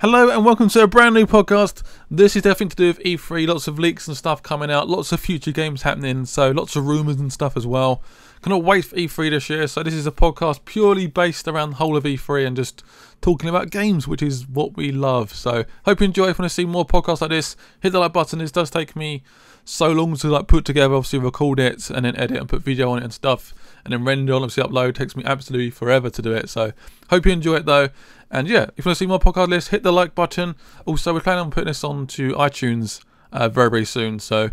Hello and welcome to a brand new podcast. This is everything to do with E3, lots of leaks and stuff coming out, lots of future games happening, so lots of rumours and stuff as well. Cannot wait for E3 this year, so this is a podcast purely based around the whole of E3 and just talking about games, which is what we love. So hope you enjoy. If you want to see more podcasts like this, hit the like button. This does take me so long to put together, obviously record it and then edit and put video on it and stuff, and then render on, obviously upload. It takes me absolutely forever to do it, so hope you enjoy it though. And yeah, if you want to see more podcast lists, hit the like button. Also, we're planning on putting this on to iTunes very soon, so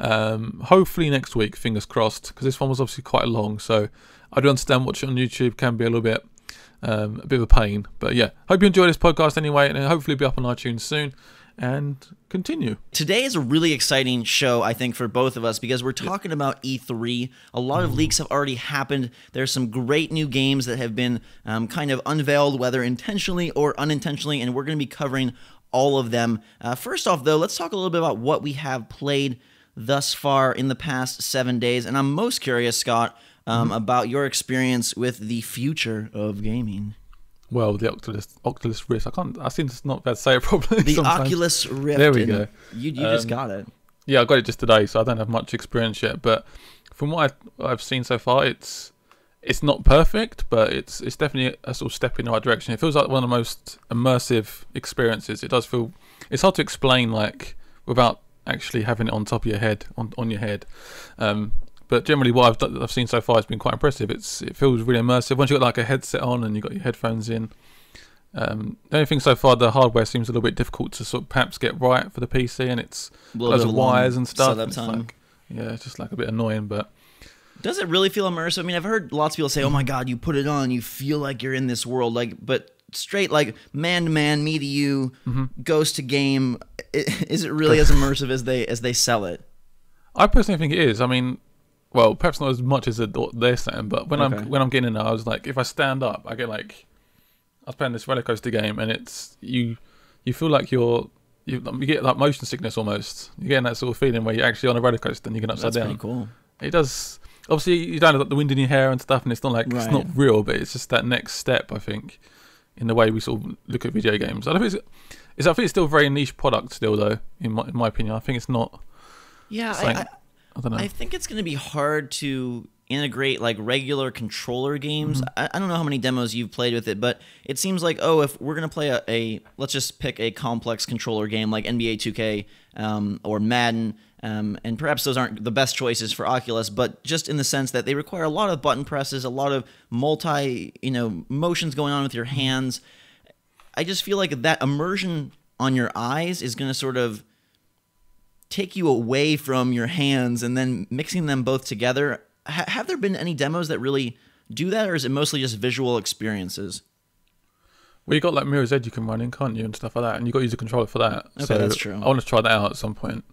hopefully next week, fingers crossed, because this one was obviously quite long, so I do understand watching on YouTube can be a little bit a bit of a pain, but yeah, hope you enjoy this podcast anyway, and hopefully be up on iTunes soon. And continue. Today is a really exciting show, I think, for both of us because we're talking about E3. A lot of leaks have already happened. There's some great new games that have been kind of unveiled, whether intentionally or unintentionally, and we're going to be covering all of them. First off, though, let's talk a little bit about what we have played thus far in the past 7 days. And I'm most curious, Scott, about your experience with the future of gaming. Well, the Oculus Rift. I seem to not be able to say it properly. The sometimes. Oculus Rift. There we go. You just got it. Yeah, I got it just today, so I don't have much experience yet. But from what I've seen so far, it's not perfect, but it's definitely a sort of step in the right direction. It feels like one of the most immersive experiences. It does feel. It's hard to explain, like, without actually having it on top of your head, on your head. But generally, what I've seen so far has been quite impressive. It feels really immersive. Once you've got like a headset on and you've got your headphones in. The only thing so far, the hardware seems a little bit difficult to sort of perhaps get right for the PC, and it's loads of wires and stuff. It's like, yeah, it's just like a bit annoying. But does it really feel immersive? I mean, I've heard lots of people say, "Oh my God, you put it on, you feel like you're in this world." Like, but straight like man to man, me to you, ghost to game. Is it really as immersive as they sell it? I personally think it is. I mean. Well, perhaps not as much as they're saying, but when I'm getting in there, I was like, if I stand up, I get like, I was playing this roller coaster game, and it's you feel like you get like motion sickness almost. You're getting that sort of feeling where you're actually on a roller coaster and you get upside down. That's pretty cool. It does. Obviously, you don't have the wind in your hair and stuff, and it's not like it's not real, but it's just that next step, I think, in the way we sort of look at video games. I think it's still a very niche product still, though. In my opinion, I think it's not. Yeah, I don't know. I think it's going to be hard to integrate like regular controller games. I don't know how many demos you've played with it, but it seems like, if we're going to play let's just pick a complex controller game like NBA 2K or Madden, and perhaps those aren't the best choices for Oculus, but just in the sense that they require a lot of button presses, a lot of motions going on with your hands. I just feel like that immersion on your eyes is going to sort of take you away from your hands, and then mixing them both together. Have there been any demos that really do that, or is it mostly just visual experiences? Well, you got like Mirror's Edge you can run in, can't you, and stuff like that, and you got to use a controller for that. Okay, so that's true. I want to try that out at some point.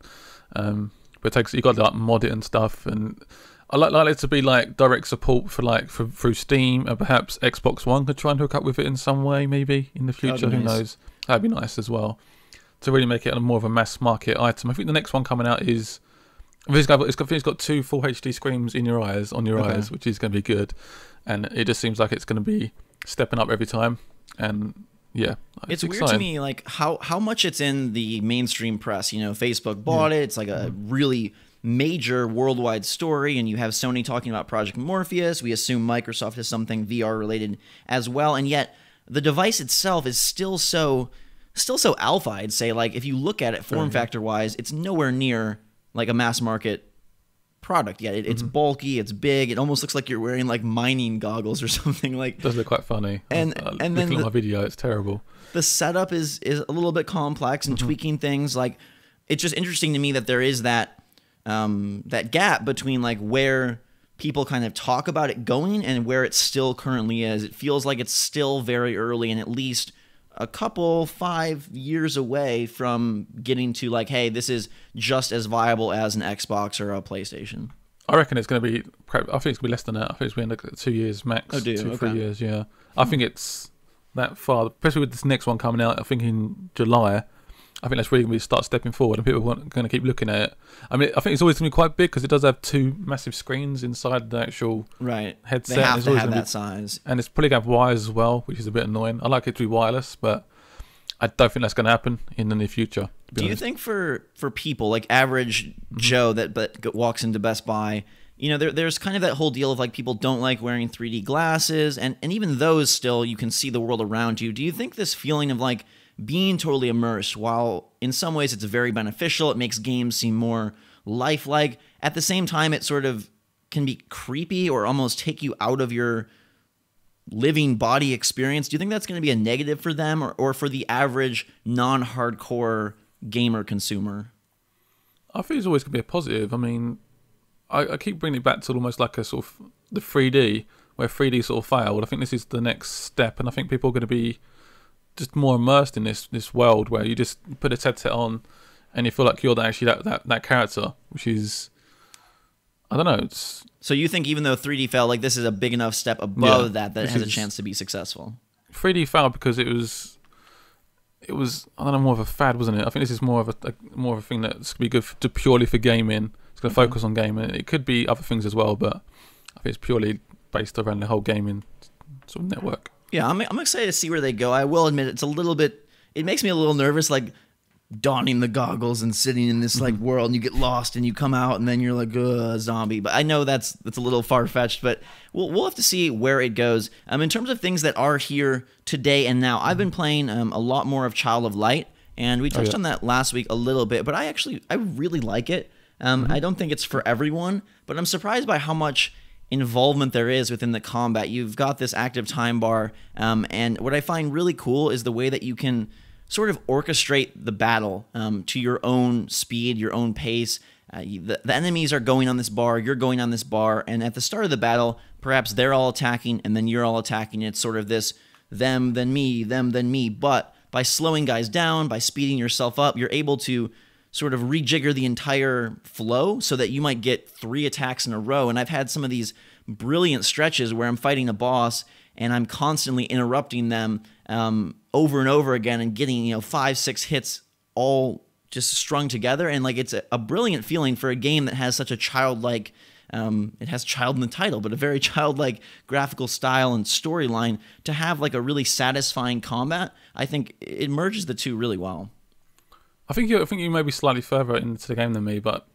But you got to like mod it and stuff, and I like it to be like direct support for through Steam, and perhaps Xbox One could try and hook up with it in some way, maybe in the future. Who knows? That'd be nice as well, to really make it more of a mass market item. I think the next one coming out is it's got two full HD screens on your eyes, which is going to be good, and it just seems like it's going to be stepping up every time. And yeah, it's weird to me like how much it's in the mainstream press. Facebook bought it. It's like a really major worldwide story, and you have Sony talking about Project Morpheus. We assume Microsoft has something VR related as well, and yet the device itself is still so alpha, I'd say. Like, if you look at it form factor wise, it's nowhere near like a mass market product yet. It's bulky, it's big, it almost looks like you're wearing like mining goggles or something. Like, it does look quite funny. And then looking at my video, it's terrible. The setup is a little bit complex and tweaking things. Like, it's just interesting to me that there is that gap between like where people kind of talk about it going and where it still currently is. It feels like it's still very early, and at least a couple 5 years away from getting to like, hey, this is just as viable as an Xbox or a PlayStation. I reckon it's going to be. I think it's going to be less than that. I think it's going to be 2 years max. Oh, do you? 2-3 years. Yeah, I think it's that far. Especially with this next one coming out, I think in July. I think that's really going to start stepping forward, and people are going to keep looking at it. I mean, I think it's always going to be quite big because it does have two massive screens inside the actual headset. They have to have that size. And it's probably going to have wires as well, which is a bit annoying. I like it to be wireless, but I don't think that's going to happen in the near future. Do you think for people like average Joe that walks into Best Buy, you know, there's kind of that whole deal of like people don't like wearing 3D glasses, and even those still you can see the world around you. Do you think this feeling of like being totally immersed, while in some ways it's very beneficial, it makes games seem more lifelike, at the same time it sort of can be creepy or almost take you out of your living body experience? Do you think that's going to be a negative for them or for the average non-hardcore gamer consumer? I think it's always going to be a positive. I mean, I keep bringing it back to almost like a sort of the 3D, where 3D sort of failed. I think this is the next step, and I think people are going to be just more immersed in this world where you just put a headset on and you feel like you're actually that character, which is, I don't know. So you think even though 3D failed, like this is a big enough step above that it has a chance to be successful? 3D failed because it was I don't know, more of a fad, wasn't it? I think this is more of a thing that's going to be good purely for gaming. It's going to focus on gaming. It could be other things as well, but I think it's purely based around the whole gaming sort of network. Yeah, I'm excited to see where they go. I will admit it makes me a little nervous, like donning the goggles and sitting in this like world, and you get lost and you come out and then you're like a zombie. But I know that's a little far-fetched, but we'll have to see where it goes. In terms of things that are here today and now, I've been playing a lot more of Child of Light, and we touched on that last week a little bit, but I really like it. I don't think it's for everyone, but I'm surprised by how much involvement there is within the combat. You've got this active time bar, and what I find really cool is the way that you can sort of orchestrate the battle to your own speed, your own pace. The enemies are going on this bar, you're going on this bar, and at the start of the battle, perhaps they're all attacking, and then you're all attacking. It's sort of this them, then me, them, then me. But by slowing guys down, by speeding yourself up, you're able to sort of rejigger the entire flow so that you might get 3 attacks in a row. And I've had some of these brilliant stretches where I'm fighting a boss and I'm constantly interrupting them over and over again and getting 5, 6 hits all just strung together. And like it's a brilliant feeling for a game that has such a childlike, it has child in the title, but a very childlike graphical style and storyline, to have like a really satisfying combat. I think it merges the two really well. I think you may be slightly further into the game than me, but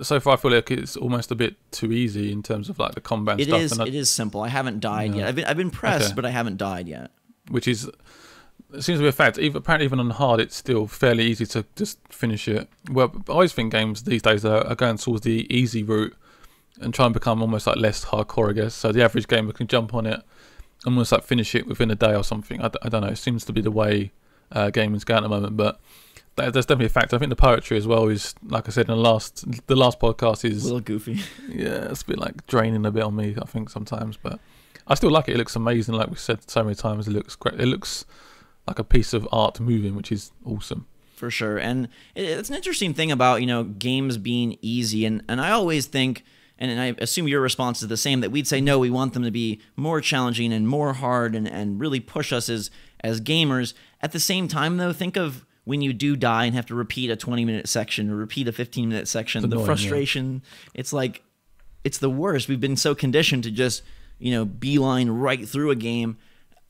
so far I feel like it's almost a bit too easy in terms of like the combat and stuff. It is simple. I haven't died yet. I've been pressed, but I haven't died yet. Which is, it seems to be a fact. Apparently even on hard, it's still fairly easy to just finish it. Well, I always think games these days are going towards the easy route and try and become almost like less hardcore, I guess. So the average gamer can jump on it, almost like finish it within a day or something. I don't know. It seems to be the way gaming's going at the moment, but that's definitely a fact. I think the poetry as well is, like I said in the last podcast, is a little goofy. Yeah, it's a bit like draining a bit on me, I think, sometimes. But I still like it. It looks amazing. Like we said so many times, it looks great. It looks like a piece of art moving, which is awesome. For sure. And it's an interesting thing about, games being easy. And I always think, and I assume your response is the same, that we'd say, no, we want them to be more challenging and more hard and really push us as gamers. At the same time, though, think of when you do die and have to repeat a 20-minute section or repeat a 15-minute section, the frustration, it's like, it's the worst. We've been so conditioned to just, beeline right through a game.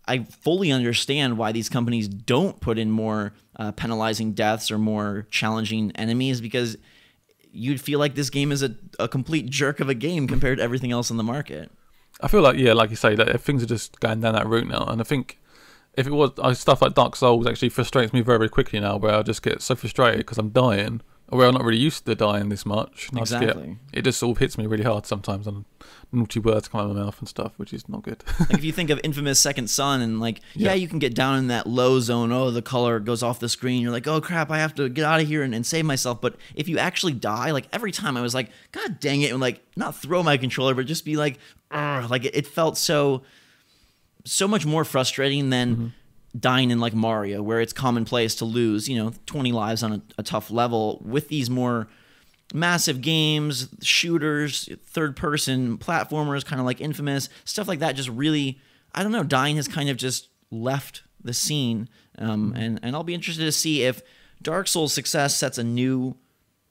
I fully understand why these companies don't put in more penalizing deaths or more challenging enemies, because you'd feel like this game is a complete jerk of a game compared to everything else on the market. I feel like, yeah, like you say, that things are just going down that route now. And I think if it was stuff like Dark Souls actually frustrates me very, very quickly now, where I just get so frustrated because I'm dying, or where I'm not really used to dying this much. And exactly. It just sort of hits me really hard sometimes, and naughty words come out of my mouth and stuff, which is not good. Like if you think of Infamous Second Son, and like, yeah, you can get down in that low zone. Oh, the color goes off the screen. You're like, oh crap, I have to get out of here and save myself. But if you actually die, like every time I was like, God dang it, and like not throw my controller, but just be like, like it felt so much more frustrating than dying in like Mario, where it's commonplace to lose 20 lives on a tough level. With these more massive games, shooters, third person platformers, kind of like Infamous, stuff like that, just really, I don't know, dying has kind of just left the scene. And I'll be interested to see if Dark Souls' success sets a new,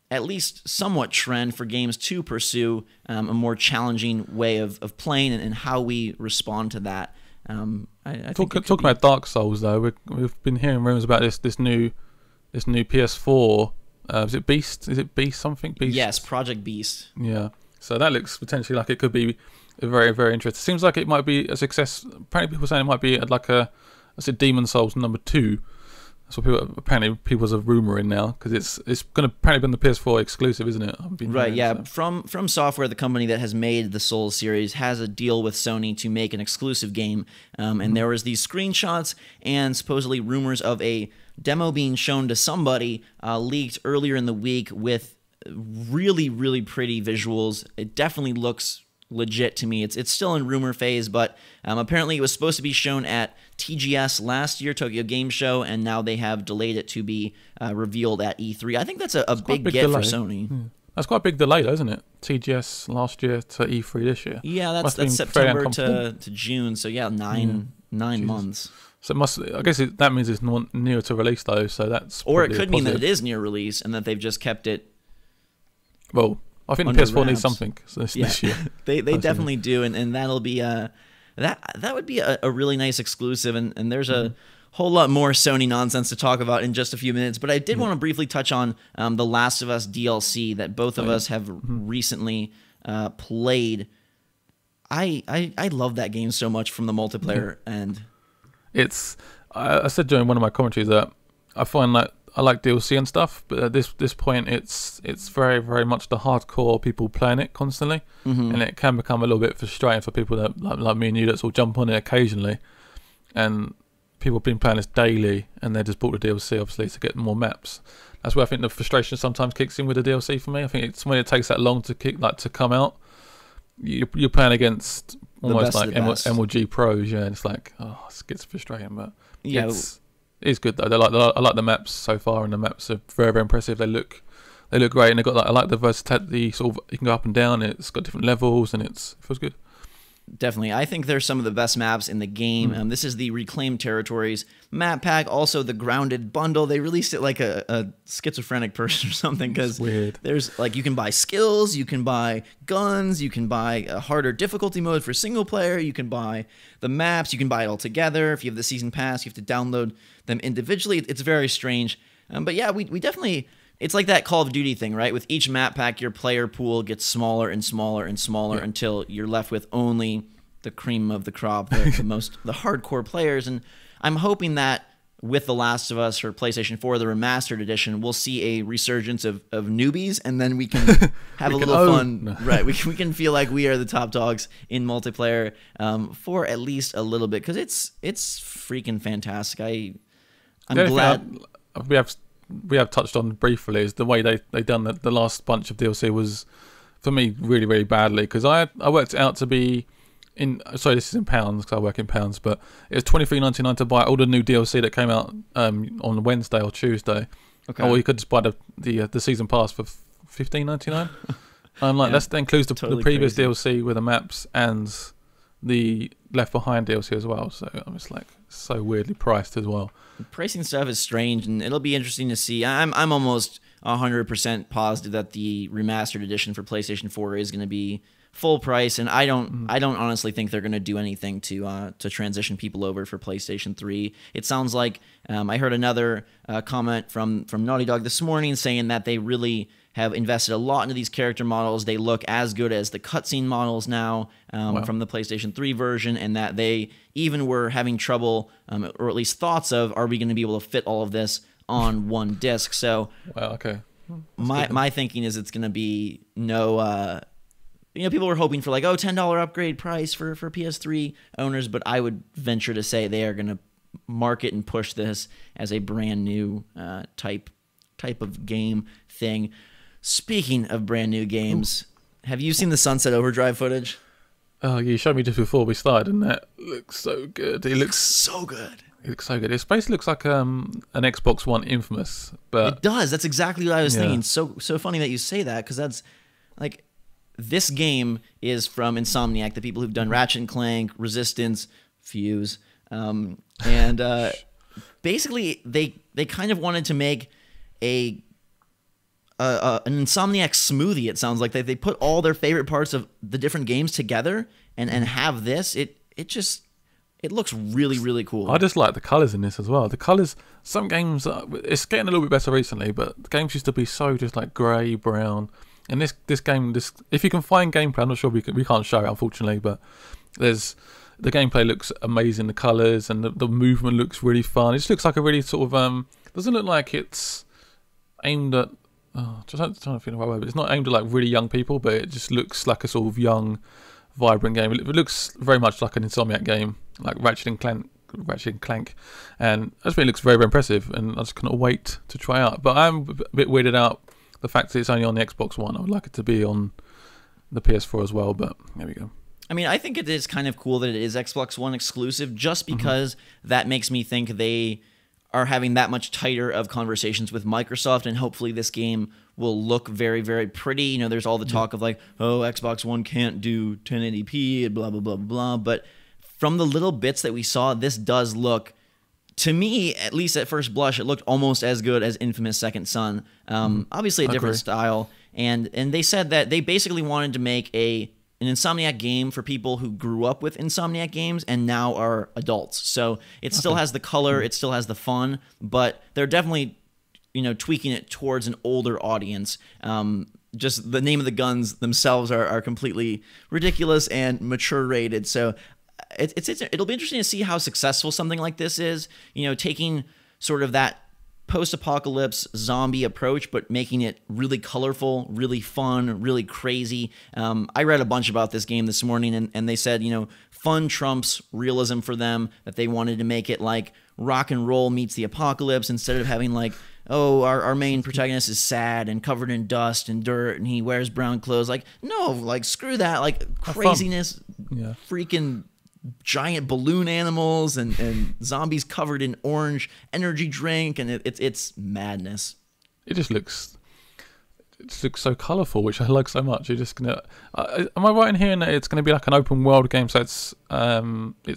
at least somewhat, trend for games to pursue a more challenging way of playing and how we respond to that. I think Talking about Dark Souls though, we've been hearing rumors about this new PS4. Is it Beast? Is it Beast something? Beast? Yes, Project Beast. Yeah. So that looks potentially like it could be very, very interesting. Seems like it might be a success. Apparently, people are saying it might be like I said, Demon Souls #2. That's what people's are rumoring now, because it's going to apparently be on the PS4 exclusive, isn't it? Right, yeah. So. From Software, the company that has made the Souls series, has a deal with Sony to make an exclusive game. And there was these screenshots and supposedly rumors of a demo being shown to somebody leaked earlier in the week with really, really pretty visuals. It definitely looks legit to me. It's still in rumor phase, but apparently it was supposed to be shown at TGS last year, Tokyo Game Show, and now they have delayed it to be revealed at E3. I think that's a big get delay for Sony. Yeah. That's quite a big delay, though, isn't it? TGS last year to E3 this year. Yeah, that's September to June, so yeah, nine months. So I guess that means it's nearer to release, though, so that's Or it could mean that it is near release and that they've just kept it. Well, I think the PS4 needs something this year. they definitely do, and that'll be that would be a really nice exclusive, and there's a whole lot more Sony nonsense to talk about in just a few minutes. But I did want to briefly touch on The Last of Us DLC that both of us have recently played. I love that game so much from the multiplayer and I said during one of my commentaries that I find that I like DLC and stuff, but at this point, it's very, very much the hardcore people playing it constantly, and it can become a little bit frustrating for people that like me and you that will jump on it occasionally, and people have been playing this daily, and they just bought the DLC obviously to get more maps. That's where I think the frustration sometimes kicks in with the DLC for me. I think it's when it takes that long to come out. You're playing against almost like MLG pros, yeah. And it's like, it gets frustrating, but yeah. It's good though. I like the maps so far, and the maps are very, very impressive. They look great, and they got I like the versatility. Sort of, you can go up and down. It's got different levels, and it feels good. Definitely. I think they're some of the best maps in the game. This is the Reclaimed Territories map pack, also the Grounded bundle. They released it like a schizophrenic person or something, because there's like, you can buy skills, you can buy guns, you can buy a harder difficulty mode for single player, you can buy the maps, you can buy it all together. If you have the season pass, you have to download them individually. It's very strange. But yeah, we definitely... It's like that Call of Duty thing, right? With each map pack, your player pool gets smaller and smaller and smaller until you're left with only the cream of the crop, the hardcore players. And I'm hoping that with The Last of Us for PlayStation 4, the remastered edition, we'll see a resurgence of newbies, and then we can have a little fun. Right, we can feel like we are the top dogs in multiplayer for at least a little bit, because it's freaking fantastic. I'm glad we have touched on briefly is the way they done the last bunch of DLC was, for me, really, really badly, because I worked it out to be this is in pounds because I work in pounds, but it was $23.99 to buy all the new DLC that came out on Wednesday or Tuesday. Okay. Or you could just buy the season pass for $15.99. I'm like, that includes the previous crazy DLC with the maps and the Left Behind DLC as well. So I'm just like, so weirdly priced as well. The pricing stuff is strange, and it'll be interesting to see. I'm almost 100% positive that the remastered edition for PlayStation 4 is going to be full price, and I don't honestly think they're going to do anything to transition people over for PlayStation 3. It sounds like I heard another comment from Naughty Dog this morning saying that they really have invested a lot into these character models. They look as good as the cutscene models now from the PlayStation 3 version, and that they even were having trouble, or at least thoughts of, are we going to be able to fit all of this on one disc? So my thinking is it's going to be no... people were hoping for like, $10 upgrade price for PS3 owners, but I would venture to say they are going to market and push this as a brand new type of game thing. Speaking of brand new games, have you seen the Sunset Overdrive footage? Oh, you showed me just before we started, and that looks so good. It looks so good. It looks so good. It basically looks like an Xbox One Infamous, but it does. That's exactly what I was thinking. So funny that you say that, because that's like, this game is from Insomniac, the people who've done Ratchet & Clank, Resistance, Fuse, and basically they kind of wanted to make an Insomniac smoothie. It sounds like they put all their favorite parts of the different games together and have this. It just It looks really, really cool. I just like the colours in this as well. The colours, some games, it's getting a little bit better recently, but the games used to be so just like grey, brown. And this game, if you can find gameplay, I'm not sure we can't show it unfortunately, but the gameplay looks amazing. The colours and the movement looks really fun. It just looks like a really sort of doesn't look like it's aimed at. Just trying to think of the right word, but it's not aimed at like really young people, but it just looks like a sort of young, vibrant game. It looks very much like an Insomniac game, like Ratchet and Clank, and I just think it looks very, very impressive, and I just cannot wait to try out. But I'm a bit weirded out the fact that it's only on the Xbox One. I would like it to be on the PS4 as well, but there we go. I mean, I think it is kind of cool that it is Xbox One exclusive, just because that makes me think they are having that much tighter of conversations with Microsoft, and hopefully this game will look very, very pretty. You know, there's all the talk of like, oh, Xbox One can't do 1080p and blah, blah, blah, blah. But from the little bits that we saw, this does look, to me, at least at first blush, it looked almost as good as Infamous Second Son. Obviously a different style. And they said that they basically wanted to make an Insomniac game for people who grew up with Insomniac games and now are adults. So it still has the color, it still has the fun, but they're definitely, tweaking it towards an older audience. Just the name of the guns themselves are completely ridiculous and mature rated. So it'll be interesting to see how successful something like this is, taking sort of that post-apocalypse zombie approach, but making it really colorful, really fun, really crazy. I read a bunch about this game this morning, and they said, fun trumps realism for them, that they wanted to make it like rock and roll meets the apocalypse, instead of having like, oh, our main protagonist is sad and covered in dust and dirt, and he wears brown clothes. Like, no, like, screw that. Like, craziness, freaking giant balloon animals and zombies covered in orange energy drink, and it's madness. It just looks so colourful, which I like so much. You're just gonna am I right in hearing that it's gonna be like an open world game? So it's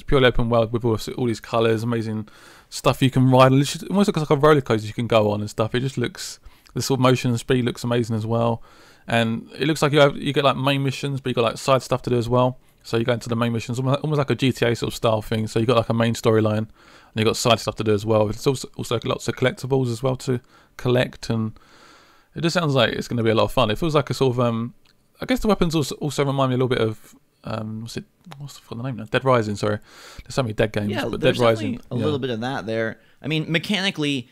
purely open world with all these colours, amazing stuff you can ride. It almost looks like a roller coaster you can go on and stuff. It just looks, the sort of motion and speed looks amazing as well, and it looks like you get like main missions, but you got like side stuff to do as well. So you go into the main missions, almost like a GTA sort of style thing. So you got like a main storyline, and you got side stuff to do as well. It's also lots of collectibles as well to collect, and it just sounds like it's going to be a lot of fun. It feels like a sort of I guess the weapons also remind me a little bit of what's the name now? Dead Rising. Sorry, there's so many Dead games, but Dead Rising. A little bit of that there. I mean, mechanically,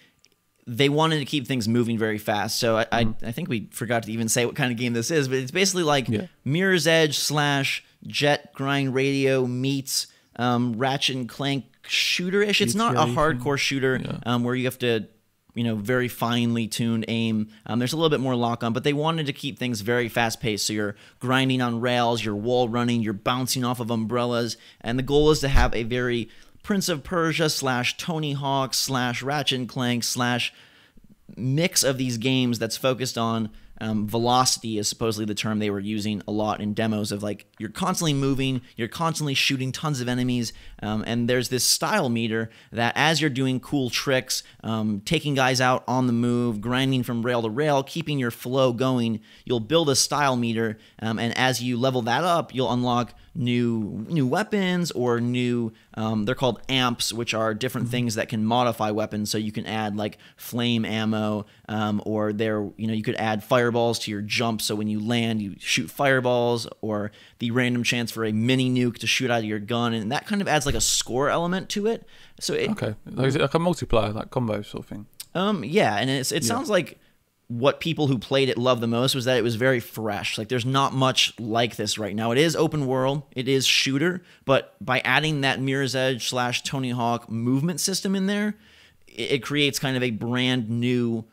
they wanted to keep things moving very fast. So I think we forgot to even say what kind of game this is, but it's basically like Mirror's Edge / Jet Grind Radio meets Ratchet and Clank shooter-ish. It's not a hardcore shooter where you have to, very finely tuned aim. There's a little bit more lock-on, but they wanted to keep things very fast-paced. So you're grinding on rails, you're wall running, you're bouncing off of umbrellas, and the goal is to have a very Prince of Persia / Tony Hawk / Ratchet and Clank / mix of these games that's focused on velocity, is supposedly the term they were using a lot in demos, of like, you're constantly moving, you're constantly shooting tons of enemies, and there's this style meter that as you're doing cool tricks, taking guys out on the move, grinding from rail to rail, keeping your flow going, you'll build a style meter, and as you level that up, you'll unlock new weapons or new they're called amps, which are different things that can modify weapons. So you can add like flame ammo, or you could add fireballs to your jump, so when you land you shoot fireballs, or the random chance for a mini nuke to shoot out of your gun, and that kind of adds like a score element to it. So is it like a multiplayer, like combo sort of thing? And it sounds like what people who played it loved the most was that it was very fresh. Like, there's not much like this right now. It is open world, it is shooter, but by adding that Mirror's Edge / Tony Hawk movement system in there, it creates kind of a brand new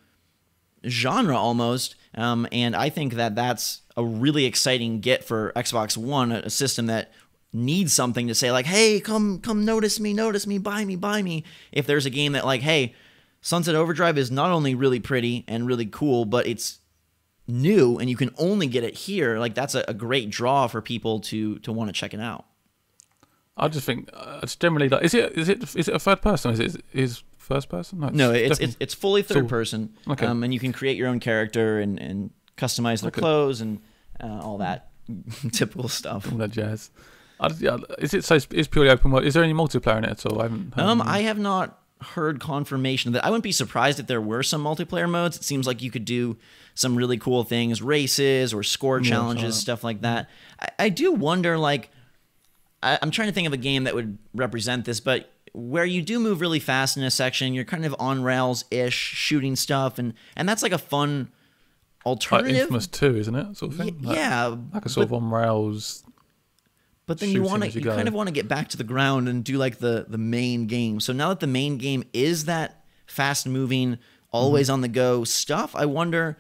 genre almost. And I think that that's a really exciting get for Xbox One, a system that needs something to say like, hey, come notice me, buy me. If there's a game that like, hey, Sunset Overdrive is not only really pretty and really cool, but it's new and you can only get it here, like, that's a great draw for people to want to check it out. I just think it's generally like, is it a third person? Is first person? No, it's fully third person. Okay. And you can create your own character and customize their clothes and all that typical stuff. All that jazz. Yeah, is it so? It's purely open world. Is there any multiplayer in it at all? I haven't. I have not heard confirmation of that. I wouldn't be surprised if there were some multiplayer modes. It seems like you could do some really cool things, races or score challenges, stuff like that. I do wonder, like, I'm trying to think of a game that would represent this, but where you do move really fast in a section, you're kind of on rails-ish, shooting stuff, and that's like a fun alternative. Like Infamous 2, isn't it? Sort of thing. Like a sort of on rails. But then you kind of want to get back to the ground and do like the main game. So now that the main game is that fast-moving, always on the go stuff, I wonder,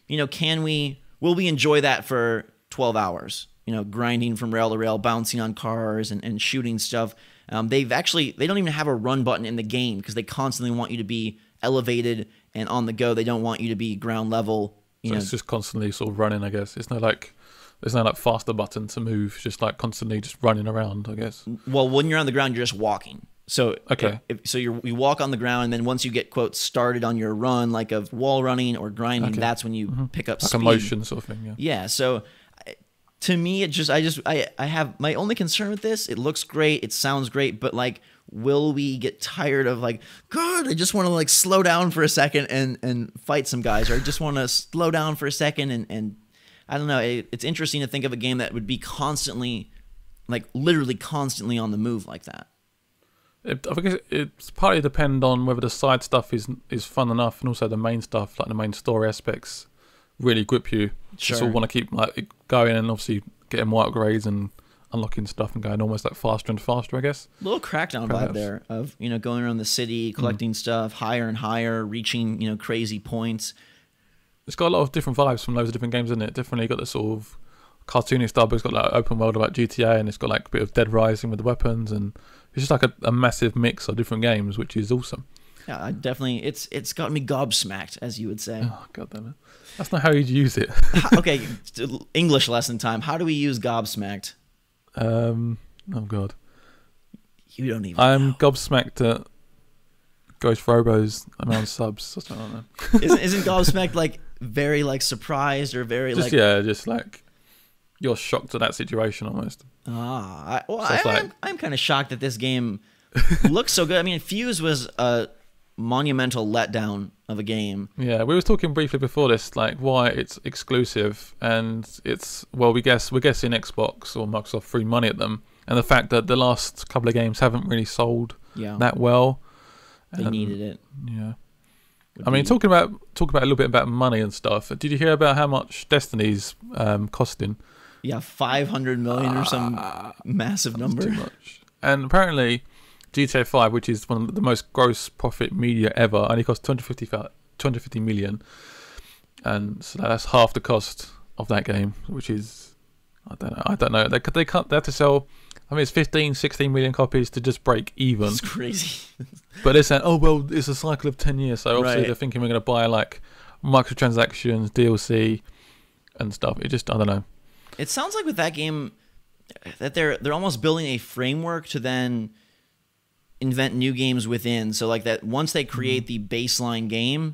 will we enjoy that for 12 hours? Grinding from rail to rail, bouncing on cars and shooting stuff. They don't even have a run button in the game because they constantly want you to be elevated and on the go. They don't want you to be ground level. It's just constantly sort of running, I guess. There's no like faster button to move. It's just like constantly just running around, I guess. Well, when you're on the ground, you're just walking. So okay. You walk on the ground, and then once you get, quote, started on your run, like of wall running or grinding, that's when you pick up like speed. a motion sort of thing, yeah. Yeah, so to me, I have my only concern with this. It looks great, it sounds great, but like, will we get tired of like, God, I just want to like slow down for a second and fight some guys, or I just want to slow down for a second and I don't know. It's interesting to think of a game that would be constantly, like literally constantly on the move like that. I think it's partly depend on whether the side stuff is fun enough, and also the main stuff, like the main story aspects, really grip you. Sure. Just all want to keep like going and obviously getting more upgrades and unlocking stuff and going almost like faster and faster, I guess. A little Crackdown vibe there of going around the city, collecting stuff higher and higher, reaching crazy points. It's got a lot of different vibes from loads of different games, isn't it? Definitely got the sort of cartoony stuff, but it's got like open world about GTA, and it's got like a bit of Dead Rising with the weapons, and it's just like a massive mix of different games, which is awesome. Yeah, I definitely. It's got me gobsmacked, as you would say. Oh, God damn it. That's not how you'd use it. Okay, English lesson time. How do we use gobsmacked? Oh, God. You don't even I'm know. gobsmacked at Ghost Robo's amount of subs. I don't know. Isn't gobsmacked like very like surprised or very just, like... Yeah, just like you're shocked at that situation almost. I'm kind of shocked that this game looks so good. I mean, Fuse was a monumental letdown of a game. Yeah, we were talking briefly before this, like why it's exclusive, and it's we're guessing Xbox or Microsoft threw money at them, and the fact that the last couple of games haven't really sold that well. They needed it. Yeah. I mean, talking about a little bit about money and stuff. Did you hear about how much Destiny's costing? Yeah, 500 million or some massive number. Too much. And apparently, GTA 5, which is one of the most gross profit media ever, only cost 250 million, and so that's half the cost of that game, which is I don't know. They have to sell. I mean, it's 16 million copies to just break even. It's crazy. But they're saying, oh, well, it's a cycle of 10 years. So obviously they're thinking we're going to buy like microtransactions, DLC and stuff. It just, I don't know. It sounds like with that game that they're almost building a framework to then invent new games within. So like that once they create the baseline game.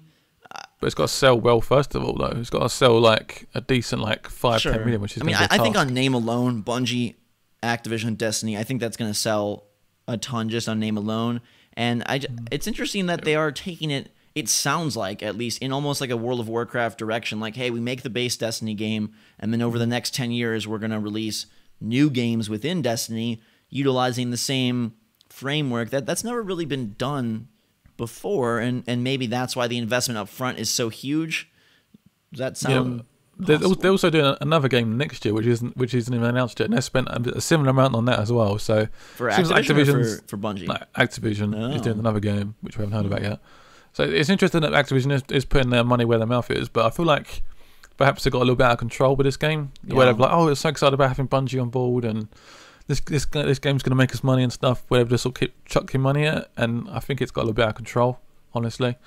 But it's got to sell well first of all, though. It's got to sell like a decent like 10 million, which is I think on name alone, Bungie, Activision, Destiny, I think that's going to sell a ton just on name alone. And it's interesting that they are taking it, it sounds like, at least in almost like a World of Warcraft direction, like, hey, we make the base Destiny game, and then over the next 10 years, we're going to release new games within Destiny utilizing the same framework. That's never really been done before, and maybe that's why the investment up front is so huge. Does that sound... They're also doing another game next year, which isn't even announced yet, and they spent a similar amount on that as well. So for Activision or for Bungie? No, Activision is doing another game, which we haven't heard about yet. So it's interesting that Activision is putting their money where their mouth is, but I feel like perhaps they got a little bit out of control with this game, where they're like, oh, we're so excited about having Bungie on board, and this game's going to make us money and stuff, where they just sort of keep chucking money at it, and I think it's got a little bit out of control, honestly.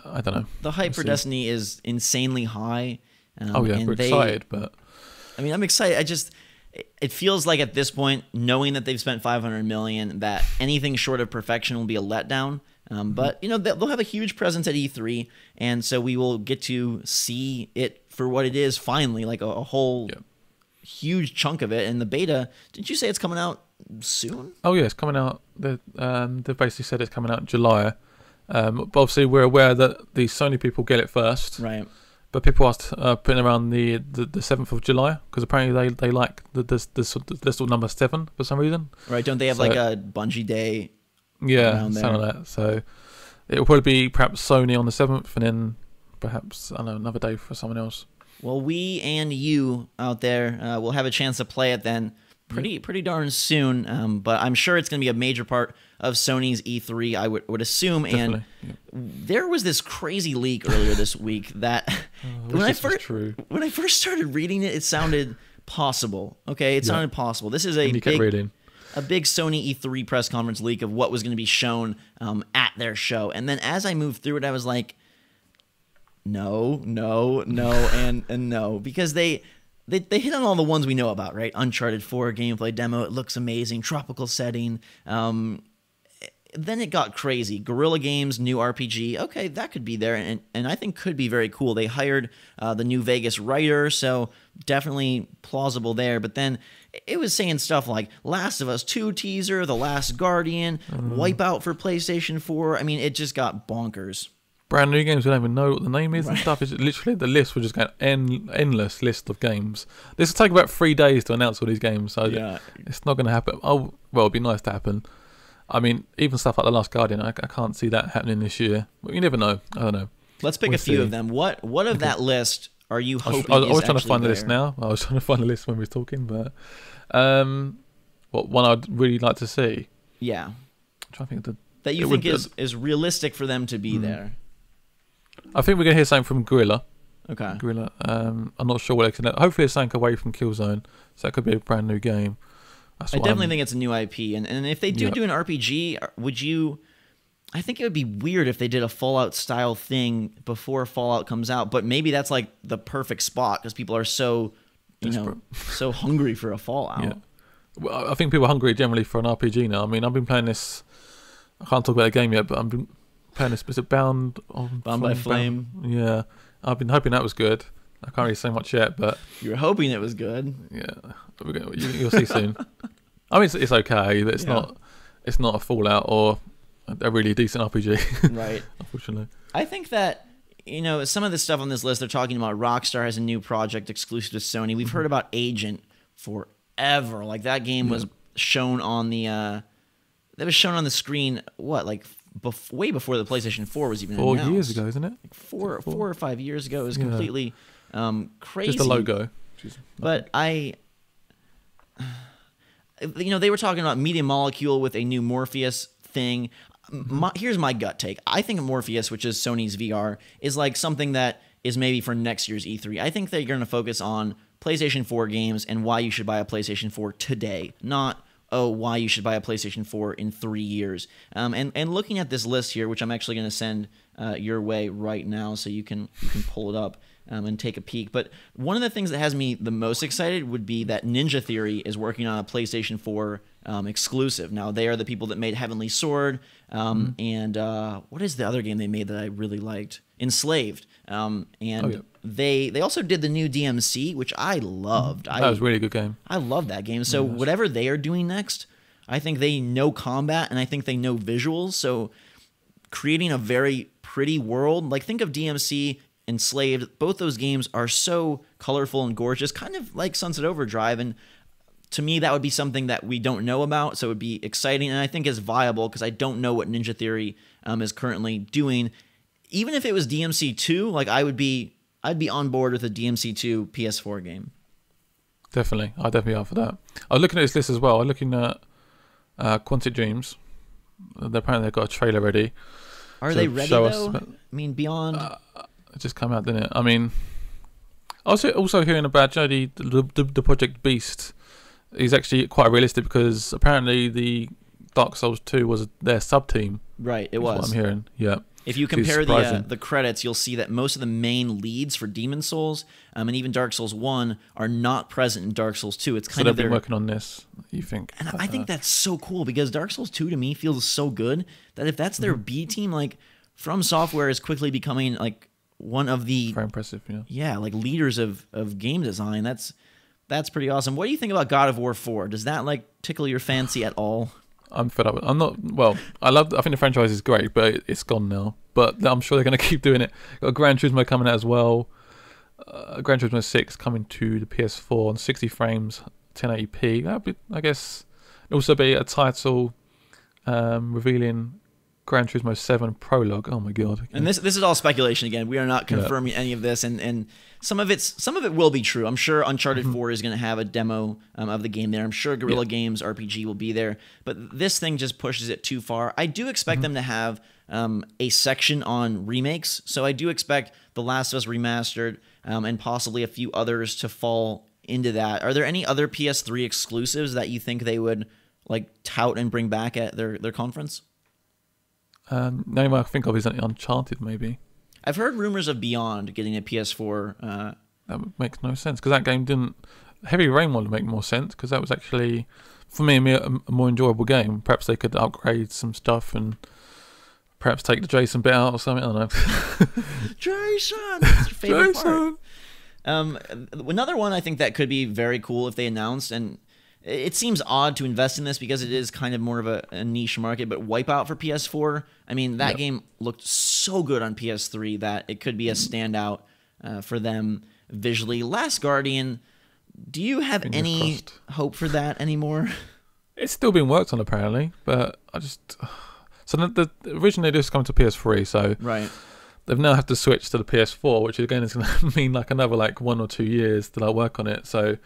I don't know. The hype for Destiny is insanely high. We're excited, but... I mean, I'm excited. It feels like at this point, knowing that they've spent $500 million, that anything short of perfection will be a letdown. But, they'll have a huge presence at E3, and so we will get to see it for what it is finally, like a whole huge chunk of it. And the beta, did you say it's coming out soon? Oh yeah, it's coming out. They've basically said it's coming out in July. But obviously we're aware that the Sony people get it first. Right. But people asked putting around the 7th of July because apparently they like the little number 7 for some reason. Right. Don't they have like a Bungie day? Yeah, something like that. So it will probably be perhaps Sony on the 7th and then perhaps, I don't know, another day for someone else. Well, we and you out there will have a chance to play it then pretty darn soon. But I'm sure it's going to be a major part of Sony's E3, I would assume. Definitely. And there was this crazy leak earlier this week that when I first started reading it, it sounded possible. Okay, it sounded possible. This is a big Sony E3 press conference leak of what was going to be shown at their show. And then as I moved through it, I was like, no, and no, because they hit on all the ones we know about, right? Uncharted 4 gameplay demo. It looks amazing. Tropical setting. Then it got crazy. Guerrilla Games, new RPG. Okay, that could be there, and I think could be very cool. They hired the new Vegas writer, so definitely plausible there. But then it was saying stuff like Last of Us 2 teaser, The Last Guardian, Wipeout for PlayStation 4. I mean, it just got bonkers. Brand new games we don't even know what the name is and stuff. It's literally the list will just go endless list of games. This will take about 3 days to announce all these games, so it's not going to happen. Oh well, it'd be nice to happen. I mean, even stuff like The Last Guardian, I can't see that happening this year. But you never know. I don't know. Let's pick a few of them. What of that list are you hoping? I was trying to find the list now. I was trying to find the list when we were talking, but what one I'd really like to see? Yeah, I'm trying to think of that you think is realistic for them to be there. I think we're going to hear something from Guerrilla. Okay. Guerrilla. I'm not sure what they can. Hopefully it's something away from Killzone, so that could be a brand new game. I definitely think it's a new IP, and if they do an RPG, would you? I think it would be weird if they did a Fallout style thing before Fallout comes out, but maybe that's like the perfect spot because people are so, so hungry for a Fallout. Yeah. Well, I think people are hungry generally for an RPG now. I mean, I've been playing this. I can't talk about the game yet, but I've been playing this. Is it Bound by Flame? Yeah, I've been hoping that was good. I can't really say much yet, but you're hoping it was good. Yeah, you'll see soon. I mean, it's okay, but it's not a Fallout or a really decent RPG, right? Unfortunately, I think that some of the stuff on this list they're talking about. Rockstar has a new project exclusive to Sony. We've heard about Agent forever. Like that game was shown on the screen. What, like way before the PlayStation 4 was even announced. 4 years ago, isn't it? Like four or 5 years ago. It was completely crazy. Just a logo. But they were talking about Media Molecule with a new Morpheus thing. Here's my gut take. I think Morpheus, which is Sony's VR, is like something that is maybe for next year's E3. I think they're going to focus on PlayStation 4 games and why you should buy a PlayStation 4 today, not why you should buy a PlayStation 4 in 3 years. And looking at this list here, which I'm actually going to send your way right now so you can pull it up and take a peek. But one of the things that has me the most excited would be that Ninja Theory is working on a PlayStation 4 exclusive. Now, they are the people that made Heavenly Sword and what is the other game they made that I really liked? Enslaved. They also did the new DMC, which I loved. That was a really good game. I love that game. So whatever they are doing next, I think they know combat and I think they know visuals. So creating a very pretty world, like think of DMC, Enslaved. Both those games are so colorful and gorgeous, kind of like Sunset Overdrive. And to me, that would be something that we don't know about. So it would be exciting and I think is viable because I don't know what Ninja Theory is currently doing. Even if it was DMC 2, like I'd be on board with a DMC 2 PS4 game. Definitely. I'd definitely be up for that. I was looking at this list as well. I'm looking at Quantic Dreams. Apparently they've got a trailer ready. Are they ready though? I mean, Beyond... it just came out, didn't it? I mean, I was also hearing about the Project Beast. Is actually quite realistic because apparently the Dark Souls 2 was their sub-team. Right, it was. What I'm hearing, yeah. If you compare the credits, you'll see that most of the main leads for Demon Souls and even Dark Souls 1 are not present in Dark Souls 2. It's kind of they've been working on this, you think? And I think that's so cool because Dark Souls 2 to me feels so good that if that's their B team, like From Software is quickly becoming like one of the very impressive, like leaders of game design. That's pretty awesome. What do you think about God of War 4? Does that like tickle your fancy at all? I'm fed up. I'm not. Well, I think the franchise is great, but it's gone now. But I'm sure they're going to keep doing it. Got Gran Turismo coming out as well. Gran Turismo 6 coming to the PS4 on 60 frames, 1080p. That'd be, I guess, also be a title revealing Gran Turismo 7 prologue. Oh my god! Okay. And this is all speculation again. We are not confirming any of this, and some of it will be true. I'm sure Uncharted 4 is going to have a demo of the game there. I'm sure Guerrilla Games RPG will be there, but this thing just pushes it too far. I do expect them to have a section on remakes, so I do expect The Last of Us Remastered and possibly a few others to fall into that. Are there any other PS3 exclusives that you think they would like tout and bring back at their conference? The only one I can think of is Uncharted, maybe. I've heard rumors of Beyond getting a PS4. That makes no sense, because that game didn't... Heavy Rain would make more sense, because that was actually, for me, a more enjoyable game. Perhaps they could upgrade some stuff and perhaps take the Jason bit out or something. I don't know. Jason! That's your favorite Jason! part. Another one I think that could be very cool if they announced, and it seems odd to invest in this because it is kind of more of a niche market, but Wipeout for PS4, I mean, that game looked so good on PS3 that it could be a standout for them visually. Last Guardian, do you have any hope for that anymore? It's still being worked on, apparently, but I just... So originally this came to PS3, so right. They've now had to switch to the PS4, which again is going to mean like another 1 or 2 years to work on it, so...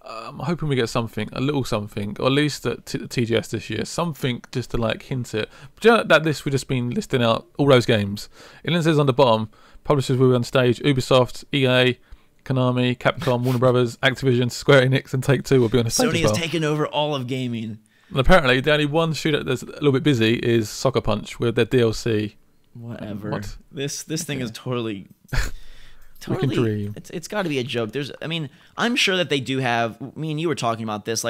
I'm hoping we get something, a little something, or at least at TGS this year, something just to hint it. But you know, that list we've just been listing out all those games. It then says on the bottom, publishers will be on stage: Ubisoft, EA, Konami, Capcom, Warner Brothers, Activision, Square Enix, and Take-Two will be on the stage. Sony has taken over all of gaming. And apparently, the only one shooter that's a little bit busy is Sucker Punch with their DLC. Whatever. What? This thing is totally. We can dream. It's got to be a joke. I'm sure that they do have. Me and you were talking about this,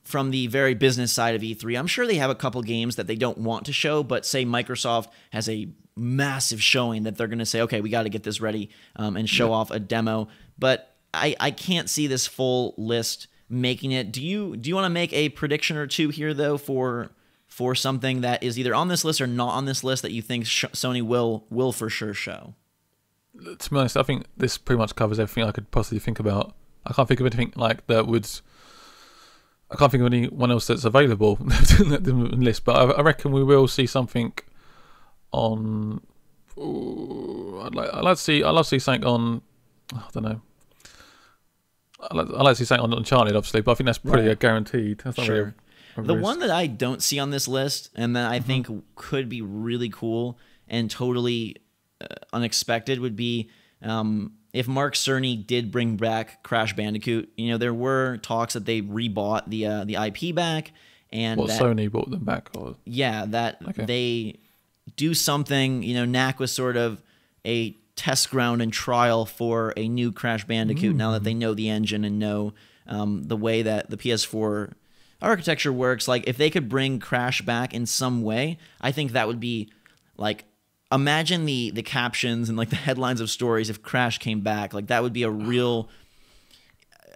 from the very business side of E3. I'm sure they have a couple games that they don't want to show, but say Microsoft has a massive showing that they're going to say, okay, we got to get this ready and show off a demo. But I can't see this full list making it. Do you want to make a prediction or two here though for something that is either on this list or not on this list that you think Sony will for sure show? To be honest, I think this pretty much covers everything I could possibly think about. I can't think of anything that would... I can't think of anyone else that's available in the list, but I reckon we will see something on... I'd like to see something on... I don't know. I'd like to see something on Uncharted, obviously, but I think that's pretty guaranteed. That's not really the one that I don't see on this list, and that I think could be really cool and totally... unexpected would be if Mark Cerny did bring back Crash Bandicoot. There were talks that they rebought the IP back, and Sony bought them back, or they do something. Knack was sort of a test ground and trial for a new Crash Bandicoot. Now that they know the engine and know the way that the PS4 architecture works, if they could bring Crash back in some way, I think that would be imagine the captions and the headlines of stories if Crash came back. That would be a real...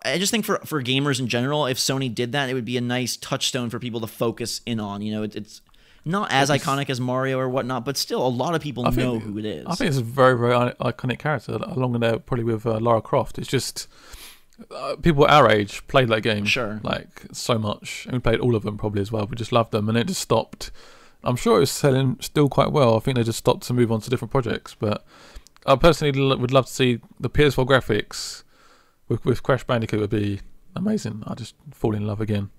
I just think for gamers in general, if Sony did that, it would be a nice touchstone for people to focus in on. It's not as iconic as Mario or whatnot, but still a lot of people know who it is. I think it's a very, very iconic character, along with there probably with Lara Croft. It's just... people our age played that game so much, and we played all of them probably as well. We just loved them, and it just stopped. I'm sure it was selling still quite well. I think they just stopped to move on to different projects. But I personally would love to see the PS4 graphics with Crash Bandicoot. Would be amazing. I just fall in love again.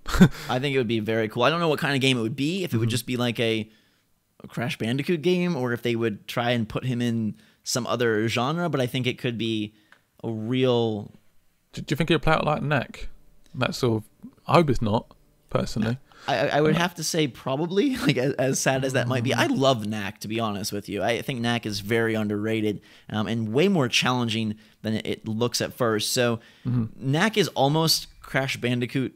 I think it would be very cool. I don't know what kind of game it would be. If it would just be a Crash Bandicoot game, or if they would try and put him in some other genre. But I think it could be a real... Do you think he'll play out like Knack? That sort of... I hope it's not, personally. I would have to say probably, as sad as that might be. I love Knack, to be honest with you. I think Knack is very underrated and way more challenging than it looks at first. So Knack is almost Crash Bandicoot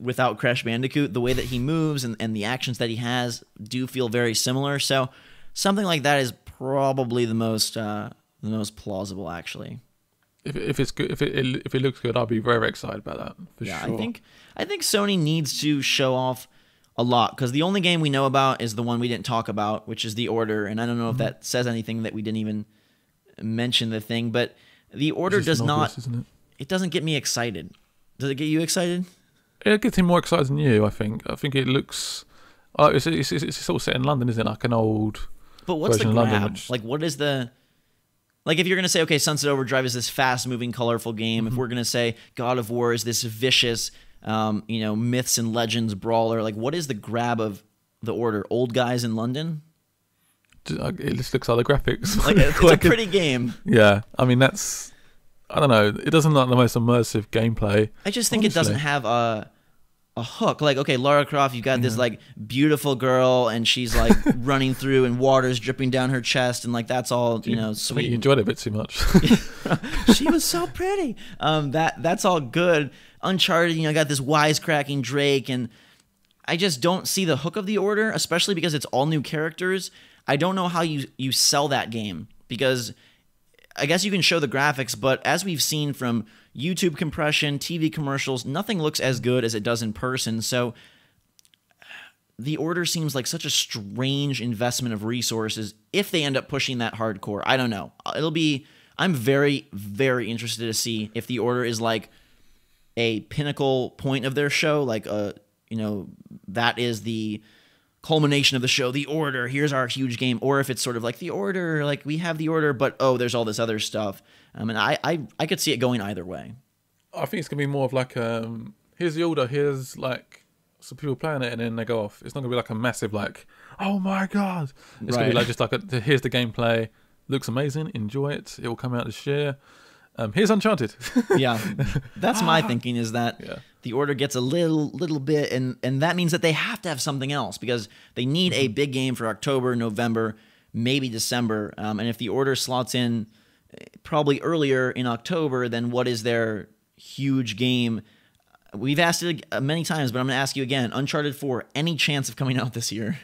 without Crash Bandicoot. The way that he moves and the actions that he has do feel very similar. So something like that is probably the most plausible, actually. if it's good, if it looks good, I'll be very, very excited about that for sure. I think Sony needs to show off a lot, because the only game we know about is the one we didn't talk about, which is The Order, and I don't know if that says anything that we didn't even mention the thing, but The Order does not. Isn't it? It doesn't get me excited. Does it get you excited? It gets him more excited than you. I think it looks. It's all set in London, isn't it? Like an old. But what's the version grab? of London, which... Like, what is the? Like, if you're gonna say, okay, Sunset Overdrive is this fast-moving, colorful game. If we're gonna say God of War is this vicious, myths and legends brawler, like, what is the grab of The Order? Old guys in London? It just looks like the graphics. Like, it's a pretty game. Yeah, I mean that's. I don't know. It doesn't look like the most immersive gameplay. I just think it doesn't have a hook. Like, okay, Lara Croft, you've got this like beautiful girl, and she's like running through, and water's dripping down her chest, and like that's all sweet. I think you enjoyed it a bit too much. She was so pretty. That's all good. Uncharted, got this wisecracking Drake, and I just don't see the hook of The Order, especially because it's all new characters. I don't know how you sell that game, because I guess you can show the graphics, but as we've seen from YouTube compression, TV commercials, nothing looks as good as it does in person. So The Order seems like such a strange investment of resources if they end up pushing that hardcore. I don't know. I'm very, very interested to see if The Order is like a pinnacle point of their show, like that is the culmination of the show, The Order, here's our huge game, or if it's sort of like The Order, like we have The Order, but there's all this other stuff. And I could see it going either way. I think it's gonna be more of like here's The Order, here's like some people playing it, and then they go off. It's not gonna be like a massive like, oh my god. It's gonna be like just like here's the gameplay, looks amazing, enjoy it. It will come out this year. Here's Uncharted. Yeah, that's my thinking, is that The Order gets a little bit, and that means that they have to have something else, because they need a big game for October, November, maybe December. And if The Order slots in probably earlier in October, then what is their huge game? We've asked it many times, but I'm going to ask you again. Uncharted 4, any chance of coming out this year?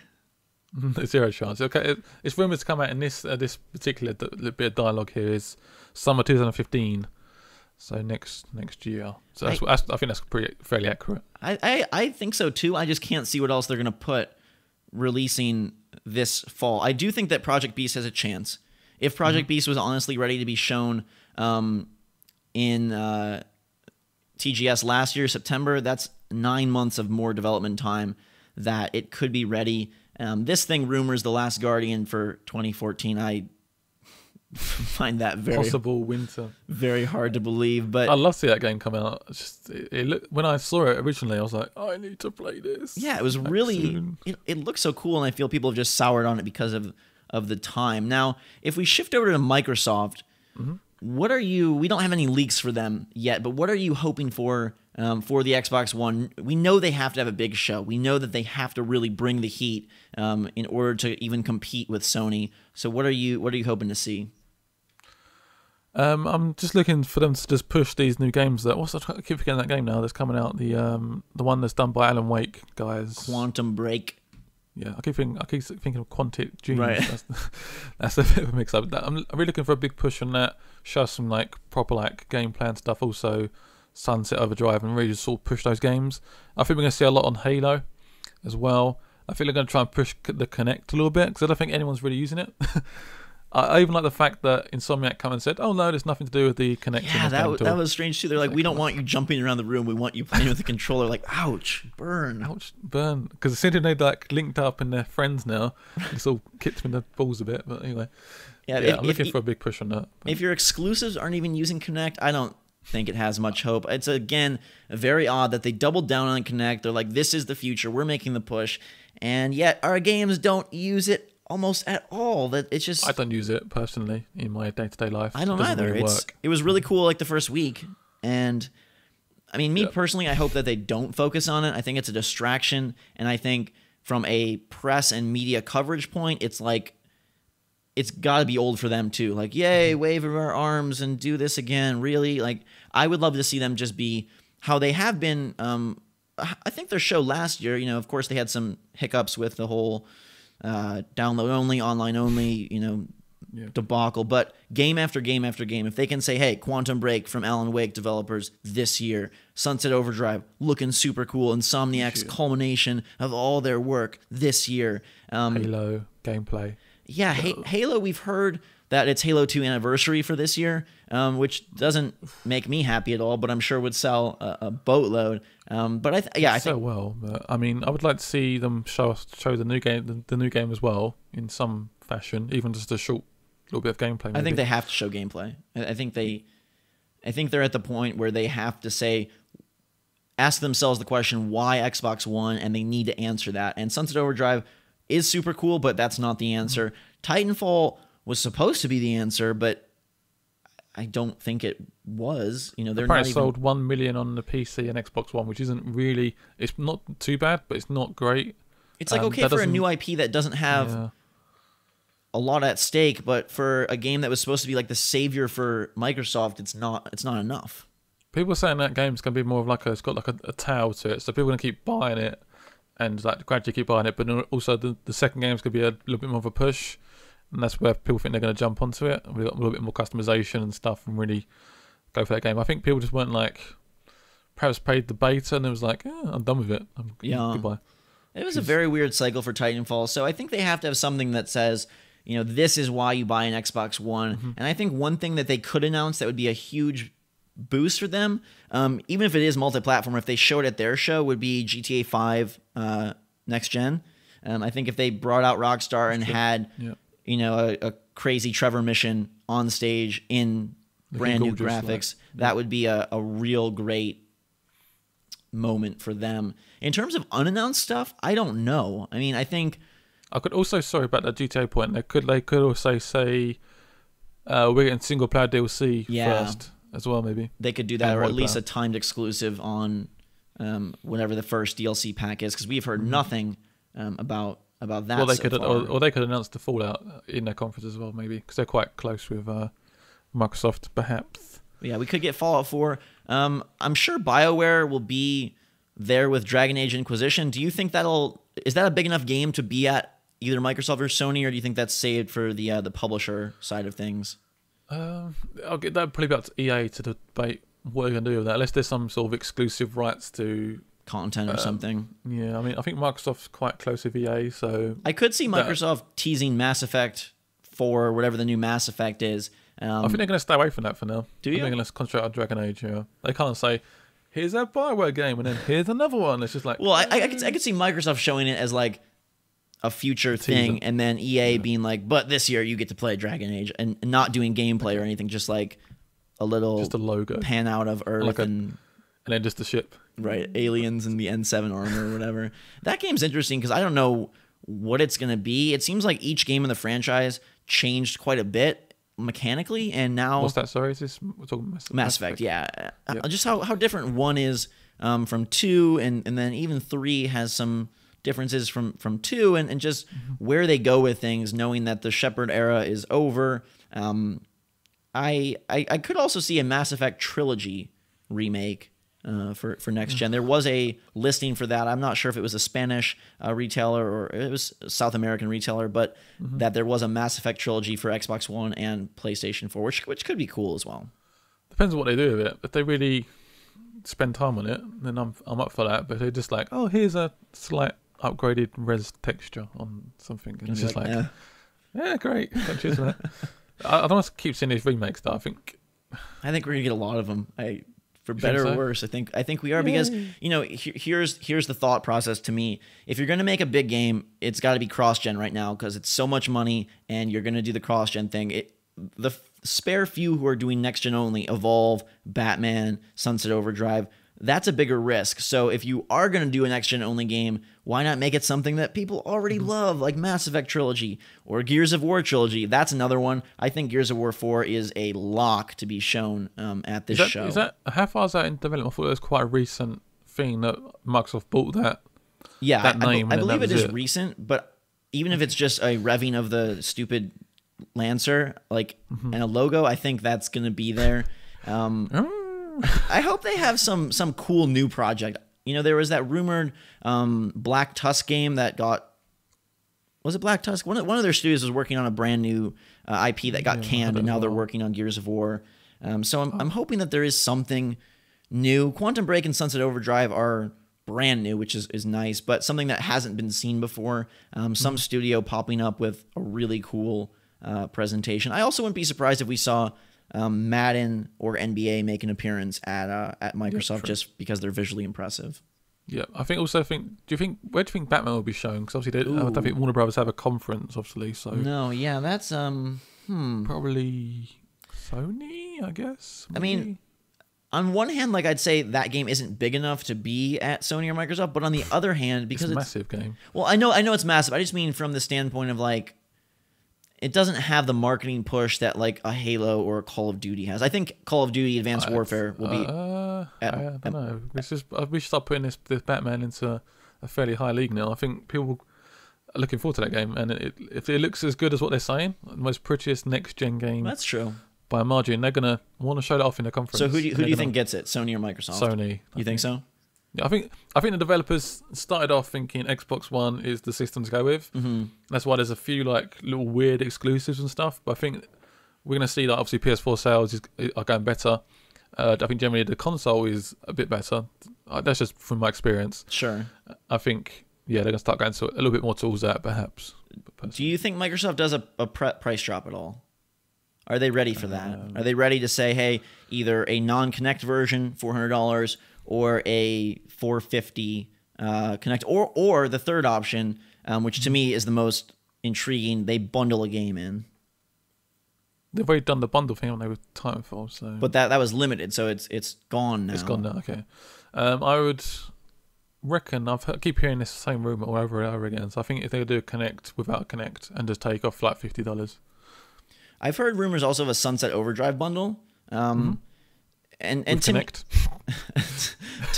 Zero chance. Okay, it's rumored to come out in this particular bit of dialogue here is summer 2015, so next year. So I think that's fairly accurate. I think so too. I just can't see what else they're going to put releasing this fall. I do think that Project Beast has a chance. If Project Beast was honestly ready to be shown in TGS last year, September, that's 9 months of more development time that it could be ready. This thing rumors The Last Guardian for 2014. I find that possible winter, very hard to believe. But I'd love to see that game come out. It's just when I saw it originally, I was like, I need to play this. Yeah, it was really it looks so cool, and I feel people have just soured on it because of the time. Now, if we shift over to Microsoft, what are you? We don't have any leaks for them yet, but what are you hoping for the Xbox One? We know they have to have a big show. We know that they have to really bring the heat in order to even compete with Sony. So what are you hoping to see? I'm just looking for them to just push these new games. I keep forgetting that game now that's coming out. The one that's done by Alan Wake guys. Quantum Break. Yeah, I keep thinking of Quantic Dreams. Right. That's a bit of a mix up. I'm really looking for a big push on that. Show some like proper like gameplay and stuff. Also, Sunset Overdrive, and really just sort of push those games. I think we're going to see a lot on Halo as well. I think they're going to try and push the Kinect a little bit, because I don't think anyone's really using it. I even like the fact that Insomniac come and said, "Oh no, there's nothing to do with the Kinect." Yeah, that was strange too. They're like, "We don't want you jumping around the room. We want you playing with the controller." Like, ouch, burn. Because it seems they like linked up and they're friends now. It's all kicked me in the balls a bit, but anyway. Yeah, I'm looking for a big push on that. If your exclusives aren't even using Kinect, I don't think it has much hope. It's again very odd that they doubled down on Kinect. They're like, "This is the future. We're making the push," and yet our games don't use it almost at all. That it's just, I don't use it personally in my day-to-day life. I don't either. Really work. It was really cool like the first week, and I mean, me personally, I hope that they don't focus on it. I think it's a distraction, and I think from a press and media coverage point, it's like it's got to be old for them too. Like, yay, wave our arms and do this again. Really, like I would love to see them just be how they have been. I think their show last year, of course they had some hiccups with the whole download only, online only, debacle. But game after game after game, if they can say, hey, Quantum Break from Alan Wake developers this year, Sunset Overdrive looking super cool, Insomniac's culmination of all their work this year. Halo gameplay. Yeah, Halo, we've heard that it's Halo 2 anniversary for this year, which doesn't make me happy at all, but I'm sure would sell a boatload. But I think so well. But I mean, I would like to see them show the new game as well in some fashion, even just a short little bit of gameplay. Maybe. I think they have to show gameplay. I think they're at the point where they have to ask themselves the question, why Xbox One, and they need to answer that. And Sunset Overdrive is super cool, but that's not the answer. Titanfall was supposed to be the answer, but I don't think it was. They're apparently sold 1 million on the PC and Xbox One, which isn't really. It's not too bad, but it's not great. It's like okay for a new IP that doesn't have a lot at stake, but for a game that was supposed to be like the savior for Microsoft, it's not enough. People are saying that game's gonna be more of like it's got like a tail to it, so people are gonna keep buying it and like gradually keep buying it. But also the second game's gonna be a little bit more of a push. And that's where people think they're going to jump onto it. We've got a little bit more customization and stuff and really go for that game. I think people just weren't perhaps paid the beta and it was like, I'm done with it. Goodbye. It was a very weird cycle for Titanfall. So I think they have to have something that says, this is why you buy an Xbox One. Mm-hmm. And I think one thing that they could announce that would be a huge boost for them, even if it is multi-platform, if they show it at their show, would be GTA 5 next gen. I think if they brought out Rockstar and had... Yeah. A crazy Trevor mission on stage in brand new graphics, that would be a real great moment for them. In terms of unannounced stuff, I don't know. I mean, I think... I could also, sorry about that GTA point, they could also say we're getting single-player DLC first as well, maybe. They could do that, or at least a timed exclusive on whenever the first DLC pack is, because we've heard nothing about that. Well, they could announce the Fallout in their conference as well, maybe, because they're quite close with Microsoft, perhaps. Yeah, we could get Fallout 4. I'm sure BioWare will be there with Dragon Age Inquisition. Do you think is that a big enough game to be at either Microsoft or Sony, or do you think that's saved for the publisher side of things? I'll get that probably up to EA to debate what they're going to do with that, unless there's some sort of exclusive rights to content or something. Yeah, I mean, I think Microsoft's quite close with EA, so... I could see Microsoft teasing Mass Effect 4, whatever the new Mass Effect is. I think they're going to stay away from that for now. Do you? They're going to concentrate on Dragon Age, yeah. They can't say, here's a BioWare game, and then here's another one. It's just like... Well, I could see Microsoft showing it as like a future thing, and then EA being like, but this year you get to play Dragon Age, and not doing gameplay or anything, just like a little... Just a logo. Pan out of Earth and then just the ship. Right, aliens and the N7 armor or whatever. That game's interesting because I don't know what it's going to be. It seems like each game in the franchise changed quite a bit mechanically, and now... What's that, sorry? Is this... We're talking Mass Effect, yeah. Yep. Just how different 1 is from 2, and then even 3 has some differences from 2, and just where they go with things, knowing that the Shepard era is over. I could also see a Mass Effect trilogy remake for next gen. There was a listing for that. I'm not sure if it was a Spanish retailer or it was a South American retailer, but that there was a Mass Effect trilogy for Xbox One and PlayStation 4, which could be cool as well. Depends on what they do with it. If they really spend time on it, then I'm up for that. But if they're just like, oh, here's a slight upgraded res texture on something, and it's just like, yeah, great. Cheers for that. I don't want to keep seeing these remakes though. I think we're gonna get a lot of them. For better or worse, I think we are. Yay. Because here's the thought process to me. If you're gonna make a big game, it's got to be cross-gen right now because it's so much money, and you're gonna do the cross-gen thing. The spare few who are doing next-gen only, Evolve, Batman, Sunset Overdrive, that's a bigger risk. So if you are gonna do a next-gen only game, why not make it something that people already love, like Mass Effect Trilogy or Gears of War Trilogy? That's another one. I think Gears of War 4 is a lock to be shown at this show. How far is that in development? I thought it was quite a recent thing that Microsoft bought that. Yeah, that name. I believe it is recent, but even if it's just a revving of the stupid Lancer, and a logo, I think that's going to be there. I hope they have some cool new project. There was that rumored Black Tusk game that got was it Black Tusk? One of their studios was working on a brand new IP that got canned, and now they're working on Gears of War. So I'm hoping that there is something new. Quantum Break and Sunset Overdrive are brand new, which is nice, but something that hasn't been seen before. Some studio popping up with a really cool presentation. I also wouldn't be surprised if we saw Madden or NBA make an appearance at Microsoft, just because they're visually impressive. Yeah, where do you think Batman will be shown? Because obviously, I don't think Warner Brothers have a conference, obviously. So no, yeah, that's probably Sony, I guess. Maybe. I mean, on one hand, like I'd say that game isn't big enough to be at Sony or Microsoft, but on the other hand, because it's a massive game. Well, I know it's massive. I just mean from the standpoint of like, it doesn't have the marketing push that like a Halo or a Call of Duty has. I think Call of Duty Advanced Warfare will be. I don't know. We should start putting this Batman into a fairly high league now. I think people are looking forward to that game, and if it looks as good as what they're saying, the most prettiest next gen game. That's true. By a margin, they're gonna want to show that off in the conference. So who do you think gets it? Sony or Microsoft? Sony. You think so? I think the developers started off thinking Xbox One is the system to go with. Mm-hmm. That's why there's a few like little weird exclusives and stuff. But I think we're going to see that obviously PS4 sales are going better. I think generally the console is a bit better. That's just from my experience. Sure. I think they're going to start going to a little bit more tools that perhaps. Do you think Microsoft does a price drop at all? Are they ready for that? Are they ready to say, hey, either a non-Kinect version, $400, or a $450 Kinect, or the third option, which to me is the most intriguing, they bundle a game in. They've already done the bundle thing, haven't they, with Titanfall? So. But that was limited, so it's gone now. It's gone now, okay. I would reckon, I keep hearing this same rumour over and over again, so I think if they do a Kinect without a Kinect and just take off like $50. I've heard rumors also of a Sunset Overdrive bundle. And to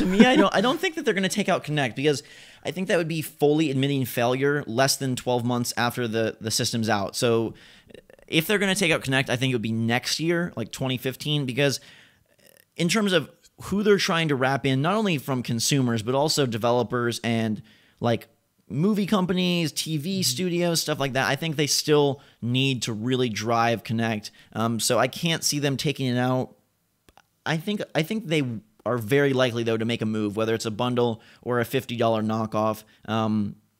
me, I don't think that they're going to take out Kinect, because I think that would be fully admitting failure less than 12 months after the system's out. So if they're going to take out Kinect, I think it would be next year, like 2015, because in terms of who they're trying to wrap in, not only from consumers, but also developers and like movie companies, TV studios, stuff like that, I think they still need to really drive Kinect. So I can't see them taking it out. I think they are very likely, though, to make a move, whether it's a bundle or a $50 knockoff.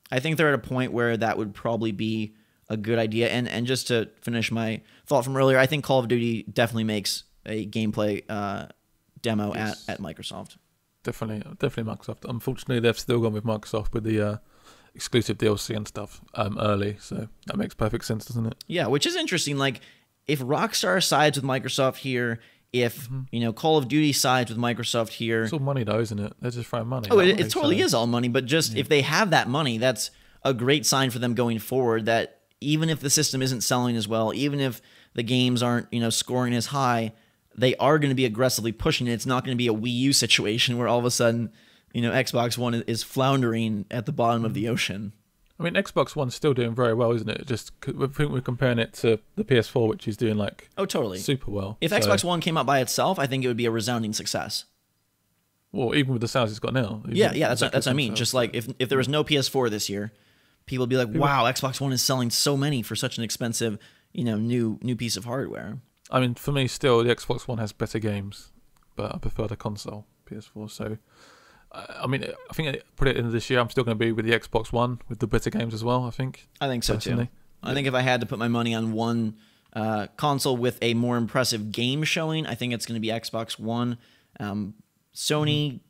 I think they're at a point where that would probably be a good idea. And just to finish my thought from earlier, I think Call of Duty definitely makes a gameplay demo at Microsoft. Definitely Microsoft. Unfortunately, they've still gone with Microsoft with the exclusive DLC and stuff early, so that makes perfect sense, doesn't it? Yeah, which is interesting. Like, if Rockstar sides with Microsoft here, if Call of Duty sides with Microsoft here, it's all money though, isn't it? They're just throwing money. Oh, it totally is all money. But just if they have that money, that's a great sign for them going forward. That even if the system isn't selling as well, even if the games aren't scoring as high, they are going to be aggressively pushing it. It's not going to be a Wii U situation where all of a sudden Xbox One is floundering at the bottom of the ocean. I mean, Xbox One's still doing very well, isn't it? Just I think we're comparing it to the PS4, which is doing totally super well. If Xbox One came out by itself, I think it would be a resounding success. Well, even with the sales it's got now. That's what I mean. Just like if there was no PS4 this year, people would be like, "Wow, Xbox One is selling so many for such an expensive, new piece of hardware." I mean, for me, still the Xbox One has better games, but I prefer the console PS4. So. I mean, I think I put it in this year. I'm still going to be with the Xbox One with the better games as well. I think so too. I think if I had to put my money on one console with a more impressive game showing, I think it's going to be Xbox One. Sony,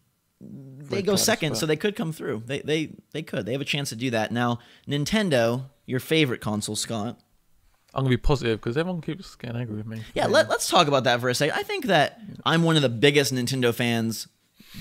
they go second, so they could come through. They could. They have a chance to do that. Now, Nintendo, your favorite console, Scott. I'm going to be positive because everyone keeps getting angry with me. Yeah, let's talk about that for a second. I think that I'm one of the biggest Nintendo fans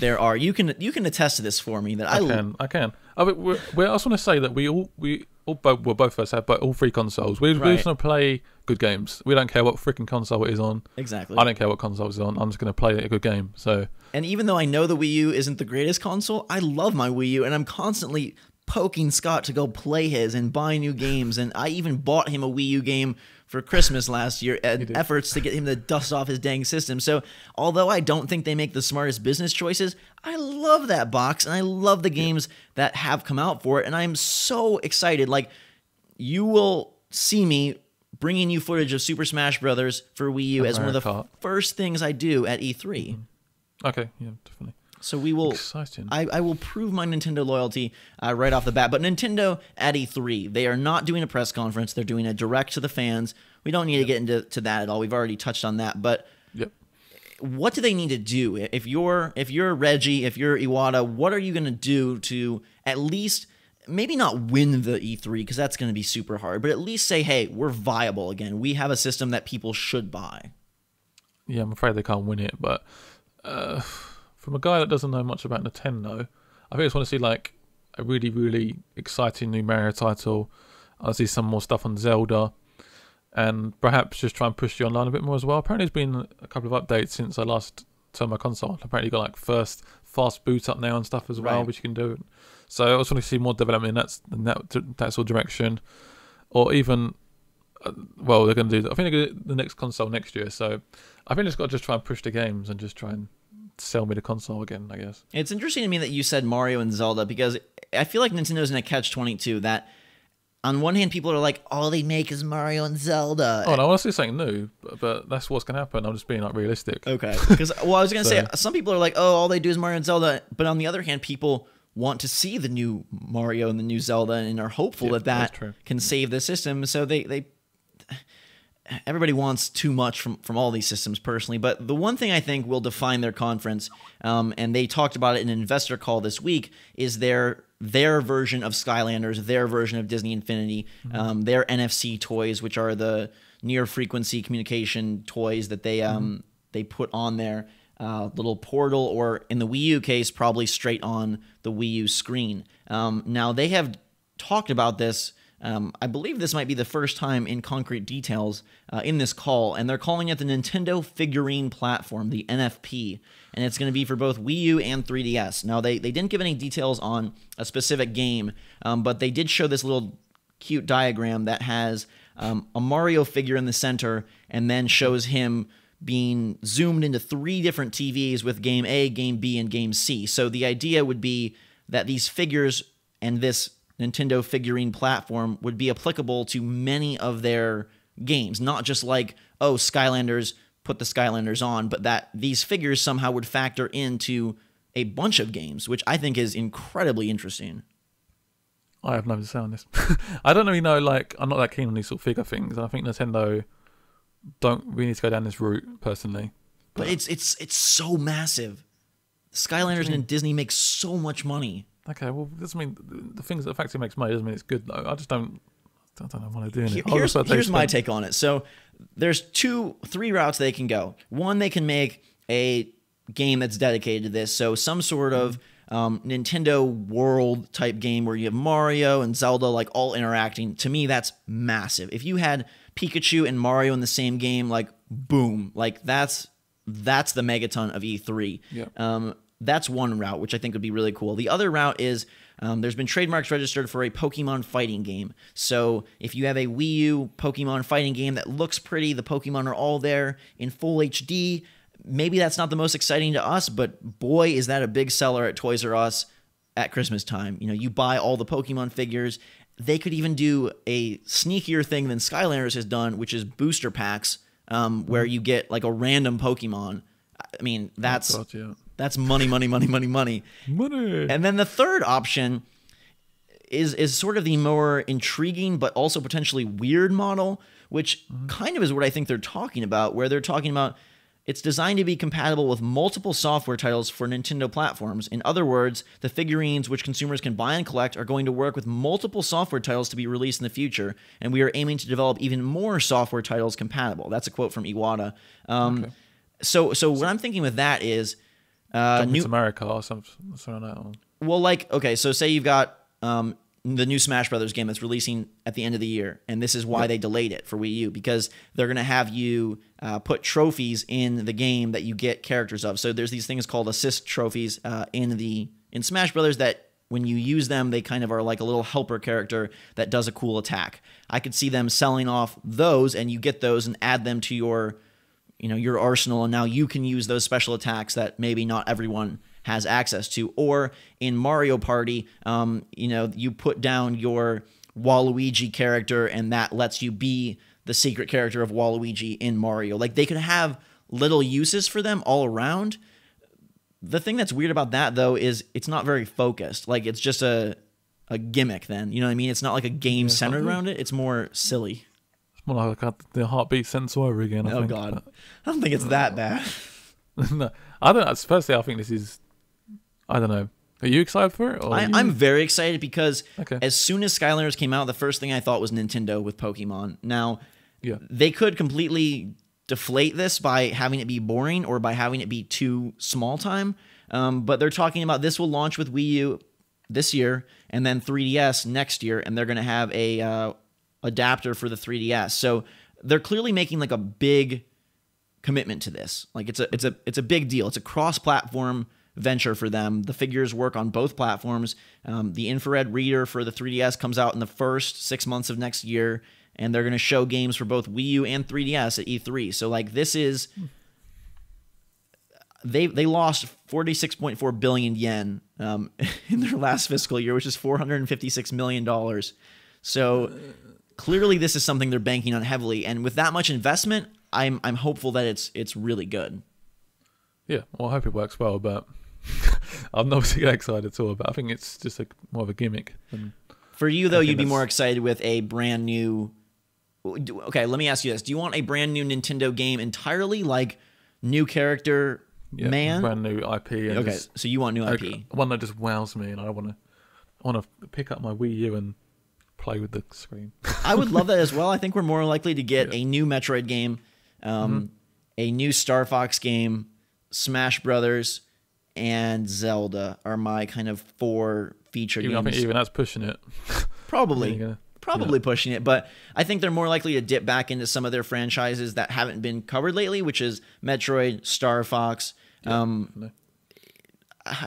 there are. You can attest to this for me. That I can. I just want to say that both of us have all three consoles. We just want to play good games. We don't care what freaking console it is on. Exactly. I don't care what console it's on. I'm just going to play a good game. So. And even though I know the Wii U isn't the greatest console, I love my Wii U, and I'm constantly poking Scott to go play his and buy new games. And I even bought him a Wii U game for Christmas last year at efforts to get him to dust off his dang system. So although I don't think they make the smartest business choices, I love that box and I love the games that have come out for it. And I'm so excited. Like, you will see me bringing you footage of Super Smash Brothers for Wii U as one of the first things I do at E3. Okay, yeah, definitely. So we will. Exciting. I will prove my Nintendo loyalty right off the bat. But Nintendo at E3, they are not doing a press conference. They're doing a direct to the fans. We don't need to get into that at all. We've already touched on that. But what do they need to do? If you're Reggie, if you're Iwata, what are you going to do to at least maybe not win the E3 because that's going to be super hard, but at least say, hey, we're viable again. We have a system that people should buy. Yeah, I'm afraid they can't win it, but from a guy that doesn't know much about Nintendo, I just want to see like a really, really exciting new Mario title. I see some more stuff on Zelda, and perhaps just try and push the online a bit more as well. Apparently, there's been a couple of updates since I last turned my console. Apparently, you got like first fast boot up now and stuff as well, which you can do. So I just want to see more development in that sort of direction, or even they're going to do. I think they're going to do the next console next year. So I think it's got to just try and push the games and just try and sell me the console again, I guess. It's interesting to me that you said Mario and Zelda, because I feel like Nintendo's in a catch-22 that on one hand people are like, all they make is Mario and Zelda. Oh, no, I want to see something new, but that's what's going to happen. I'm just being like realistic. Okay. Because I was going to say, some people are like, oh, all they do is Mario and Zelda, but on the other hand, people want to see the new Mario and the new Zelda and are hopeful that can save the system. So everybody wants too much from all these systems personally. But the one thing I think will define their conference, and they talked about it in an investor call this week, is their version of Skylanders, their version of Disney Infinity, their NFC toys, which are the near frequency communication toys that they put on their little portal, or in the Wii U case, probably straight on the Wii U screen. Now they have talked about this. I believe this might be the first time in concrete details in this call, and they're calling it the Nintendo Figurine Platform, the NFP, and it's going to be for both Wii U and 3DS. Now, they didn't give any details on a specific game, but they did show this little cute diagram that has a Mario figure in the center and then shows him being zoomed into 3 different TVs with Game A, Game B, and Game C. So the idea would be that these figures and this Nintendo Figurine Platform would be applicable to many of their games, not just like, oh, Skylanders, put the Skylanders on, but that these figures somehow would factor into a bunch of games, which I think is incredibly interesting. I have nothing to say on this. I don't really know, like, I'm not that keen on these sort of figure things, and I think Nintendo don't really need to go down this route, personally. But it's so massive. Skylanders and Disney make so much money. Okay, well, doesn't mean the things that factory makes money doesn't mean it's good though. I don't want to do it. Here's my take on it. So there's 3 routes they can go. One, they can make a game that's dedicated to this. So some sort of Nintendo World type game where you have Mario and Zelda like all interacting. To me, that's massive. If you had Pikachu and Mario in the same game, like boom, like that's the megaton of E3. Yeah. That's one route, which I think would be really cool. The other route is there's been trademarks registered for a Pokemon fighting game. So if you have a Wii U Pokemon fighting game that looks pretty, the Pokemon are all there in full HD, maybe that's not the most exciting to us, but boy, is that a big seller at Toys R Us at Christmas time. You know, you buy all the Pokemon figures. They could even do a sneakier thing than Skylanders has done, which is booster packs, where you get like a random Pokemon. I mean, that's money. Money. And then the third option is sort of the more intriguing but also potentially weird model, which kind of is what I think they're talking about, where they're talking about it's designed to be compatible with multiple software titles for Nintendo platforms. In other words, the figurines which consumers can buy and collect are going to work with multiple software titles to be released in the future, and we are aiming to develop even more software titles compatible. That's a quote from Iwata. Okay. So what I'm thinking with that is New America or something like that. Well, like, okay, so say you've got the new Smash Brothers game that's releasing at the end of the year, and this is why they delayed it for Wii U, because they're going to have you put trophies in the game that you get characters of. So there's these things called assist trophies in Smash Brothers that when you use them, they kind of are like a little helper character that does a cool attack. I could see them selling off those, and you get those and add them to your arsenal, and now you can use those special attacks that maybe not everyone has access to. Or in Mario Party, you put down your Waluigi character, and that lets you be the secret character of Waluigi in Mario. Like, they could have little uses for them all around. The thing that's weird about that, though, is it's not very focused. Like, it's just a gimmick then. You know what I mean? It's not like a game centered around it. It's more silly. It's more like the heartbeat sensor over again, I think. God. I don't think it's that bad. No, I don't know. Personally, I think this is... I don't know. Are you excited for it? I'm very excited because as soon as Skylanders came out, the first thing I thought was Nintendo with Pokemon. Now, they could completely deflate this by having it be boring or by having it be too small time. But they're talking about this will launch with Wii U this year and then 3DS next year, and they're going to have a adapter for the 3DS. So they're clearly making like a big commitment to this. Like it's a big deal. It's a cross-platform venture for them. The figures work on both platforms. The infrared reader for the 3DS comes out in the first 6 months of next year, and they're going to show games for both Wii U and 3DS at E3. So like this is... They lost 46.4 billion yen in their last fiscal year, which is $456 million. So clearly this is something they're banking on heavily. And with that much investment, I'm hopeful that it's really good. Yeah, well, I hope it works well, but I'm not really excited at all. But I think it's just more of a gimmick. For you, though, you'd be more excited with a brand new... Okay, let me ask you this. Do you want a brand new Nintendo game entirely, like new character... Yeah, man, brand new IP. And okay, so you want new IP? One that just wows me, and I want to pick up my Wii U and play with the screen. I would love that as well. I think we're more likely to get a new Metroid game, a new Star Fox game, Smash Brothers, and Zelda are my kind of 4 feature games. I think even that's pushing it. Probably pushing it, but I think they're more likely to dip back into some of their franchises that haven't been covered lately, which is Metroid, Star Fox. I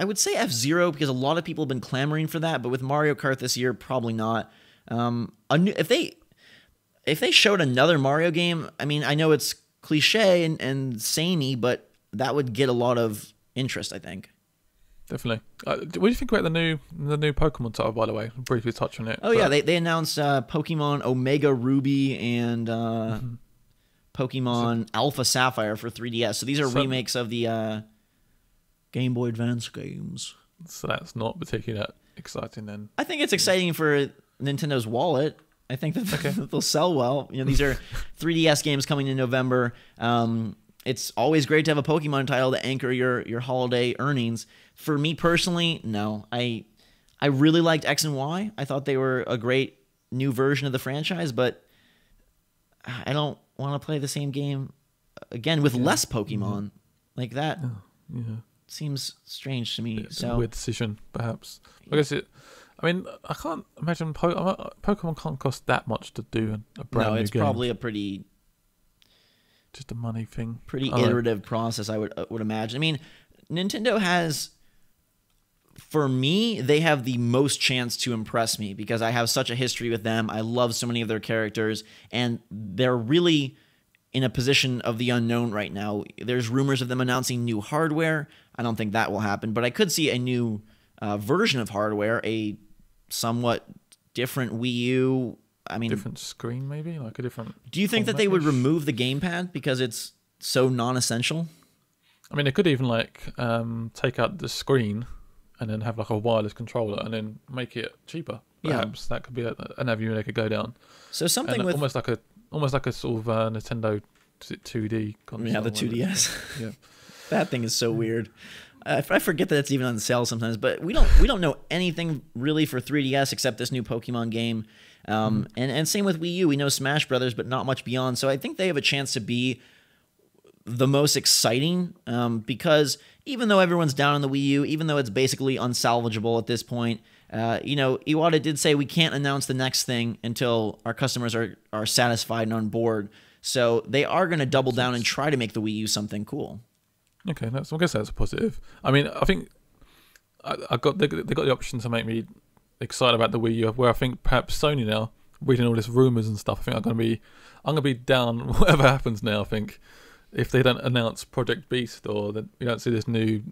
would say F-Zero because a lot of people have been clamoring for that, but with Mario Kart this year, probably not. If they showed another Mario game, I mean, I know it's cliche and samey, but that would get a lot of interest, I think. Definitely. What do you think about the new Pokemon title, by the way? I'll briefly touch on it. Oh, yeah. They announced Pokemon Omega Ruby and Pokemon Alpha Sapphire for 3DS. So these are remakes of the Game Boy Advance games. So that's not particularly that exciting then. I think it's exciting for Nintendo's wallet. I think that they'll sell well. You know, these are 3DS games coming in November. It's always great to have a Pokemon title to anchor your holiday earnings. For me personally, no. I really liked X and Y. I thought they were a great new version of the franchise, but I don't want to play the same game again with less Pokemon. Like that seems strange to me. It's a weird decision, perhaps. I guess I can't imagine Pokemon can't cost that much to do a brand new game. No, it's probably just a money thing. Pretty iterative process, I would imagine. I mean, Nintendo has, for me, they have the most chance to impress me because I have such a history with them. I love so many of their characters, and they're really in a position of the unknown right now. There's rumors of them announcing new hardware. I don't think that will happen, but I could see a new version of hardware, a somewhat different Wii U. I mean, different screen, maybe like a different. Do you think that they would remove the gamepad because it's so non-essential? I mean, they could even take out the screen and then have like a wireless controller and then make it cheaper. Perhaps that could be an avenue they could go down. So something with almost like a sort of Nintendo 2D console. Yeah, the 2DS. Yeah, that thing is so weird. I forget that it's even on sale sometimes. But we don't know anything really for 3DS except this new Pokemon game. And same with Wii U. We know Smash Brothers, but not much beyond. So I think they have a chance to be the most exciting because even though everyone's down on the Wii U, even though it's basically unsalvageable at this point, Iwata did say we can't announce the next thing until our customers are satisfied and on board. So they are going to double down and try to make the Wii U something cool. Okay, I guess that's a positive. I mean, I think they got the option to make me excited about the Wii U, where I think perhaps Sony now, reading all this rumors and stuff, I think I'm gonna be down whatever happens now. I think if they don't announce Project Beast or that we don't see this new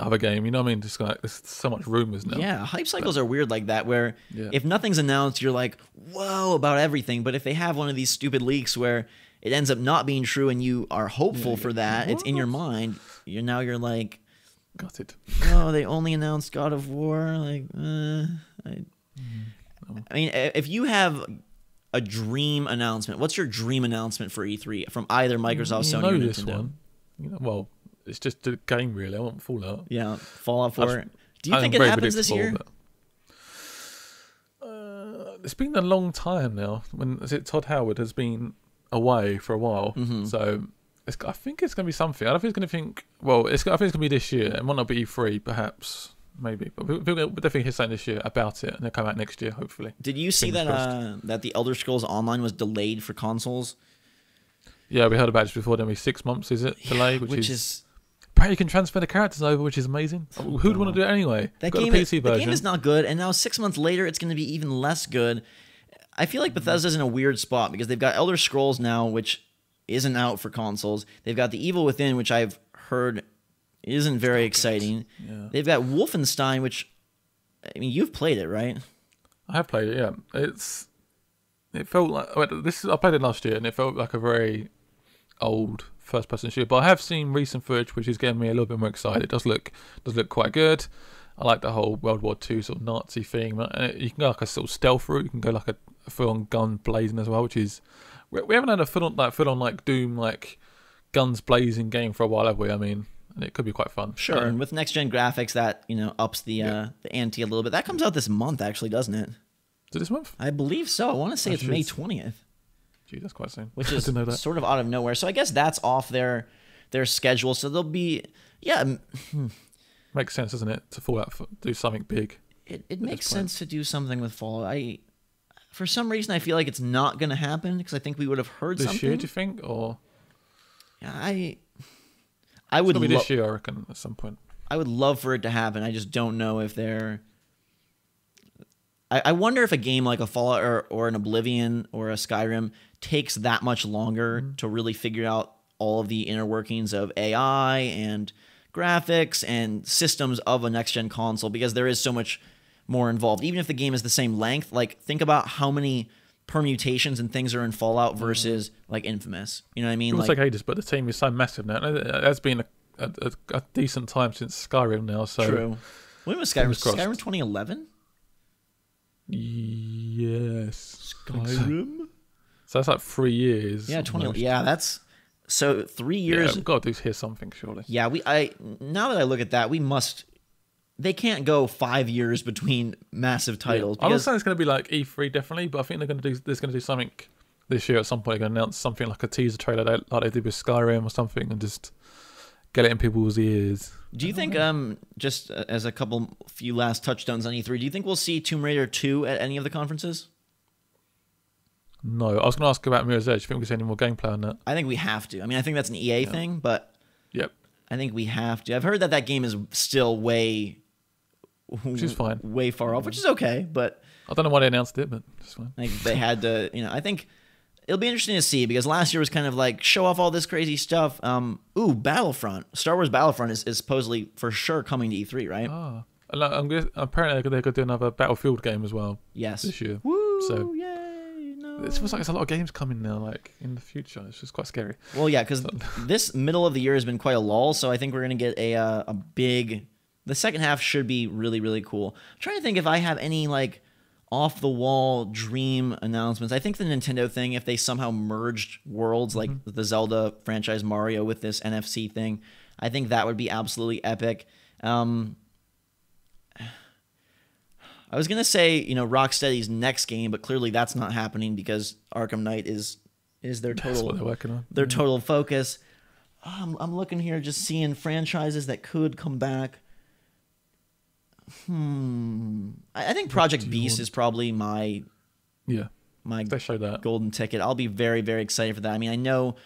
other game. You know what I mean? Just like there's so much rumors now. Yeah, hype cycles are weird like that, where if nothing's announced, you're like, whoa, about everything. But if they have one of these stupid leaks where it ends up not being true and you are hopeful for that, it's in your mind, you're like, got it. Oh, they only announced God of War. Like, I mean, if you have a dream announcement, what's your dream announcement for E3 from either Microsoft, Sony, or Nintendo? This one. Well, it's just a game, really. I want Fallout. Yeah, Fallout 4. Do you think it happens this year? It's been a long time now. Todd Howard has been away for a while, so I think it's going to be something. I don't think it's going to think. Well, I think it's going to be this year. It might not be E3, perhaps, maybe, but we'll definitely hear something this year about it, and they'll come out next year, hopefully. Did you see that the Elder Scrolls Online was delayed for consoles? Yeah, we heard about this before. Then 6 months, is it delayed? Which is apparently you can transfer the characters over, which is amazing. Who'd want to do it anyway? That game, the game is not good, and now 6 months later, it's going to be even less good. I feel like Bethesda's in a weird spot because they've got Elder Scrolls now, which isn't out for consoles. They've got The Evil Within, which I've heard isn't very exciting. Yeah. They've got Wolfenstein, which, I mean, you've played it, right? I have played it, yeah. It felt like I played it last year, and it felt like a very old first-person shooter. But I have seen recent footage, which is getting me a little bit more excited. It does look quite good. I like the whole World War II sort of Nazi thing. You can go like a sort of stealth route. You can go like a full-on gun blazing as well, which is we haven't had a full-on like Doom like guns blazing game for a while, have we? I mean, and it could be quite fun. Sure, and with next-gen graphics, that ups the ante a little bit. That comes out this month, actually, doesn't it? Is it this month? I believe so. I want to say it's May 20th. Gee, that's quite soon. Which is sort of out of nowhere. So I guess that's off their schedule. So they'll be makes sense, doesn't it, to Fallout do something big? It makes sense to do something with Fallout. For some reason, I feel like it's not going to happen because I think we would have heard this something. This year, do you think? Or I would be this year, I reckon, at some point. I would love for it to happen. I just don't know if they're. I wonder if a game like a Fallout or an Oblivion or a Skyrim takes that much longer to really figure out all of the inner workings of AI and graphics and systems of a next-gen console, because there is so much more involved. Even if the game is the same length, like think about how many permutations and things are in Fallout versus like Infamous. You know what I mean? It will take ages, but the team is so massive now. It has been a decent time since Skyrim now. So true. When was Skyrim? Skyrim 2011? Yes. Skyrim? So that's like 3 years. Yeah, 20. Yeah, that's so 3 years. Yeah, we've got to hear something, surely. Yeah, now that I look at that, they can't go 5 years between massive titles. Yeah. I'm not saying it's going to be like E3 definitely, but I think there's going to do something this year at some point. They're going to announce something like a teaser trailer like they did with Skyrim or something, and just get it in people's ears. Do you think, just as a few last touchstones on E3, do you think we'll see Tomb Raider 2 at any of the conferences? No. I was going to ask about Mirror's Edge. Do you think we'll see any more gameplay on that? I think we have to. I mean, I think that's an EA thing, but I think we have to. I've heard that game is still which is fine. Way far off, which is okay, but I don't know why they announced it, but it's fine. Like they had to, I think it'll be interesting to see, because last year was kind of like show off all this crazy stuff. Battlefront. Star Wars Battlefront is supposedly for sure coming to E3, right? Ah. Apparently they're going to do another Battlefield game as well. Yes. This year. Woo! So Yay! No. It feels like there's a lot of games coming now, like in the future. It's just quite scary. Well, yeah, because this middle of the year has been quite a lull, so I think we're going to get a big. The second half should be really, really cool. I'm trying to think if I have any like off the wall dream announcements. I think the Nintendo thing, if they somehow merged worlds like the Zelda franchise Mario with this NFC thing, I think that would be absolutely epic. I was gonna say, Rocksteady's next game, but clearly that's not happening because Arkham Knight is their total. That's what they're working on. Their total focus. I'm looking here, just seeing franchises that could come back. I think Project Beast is probably my they show that golden ticket. I'll be very, very excited for that. I mean, I know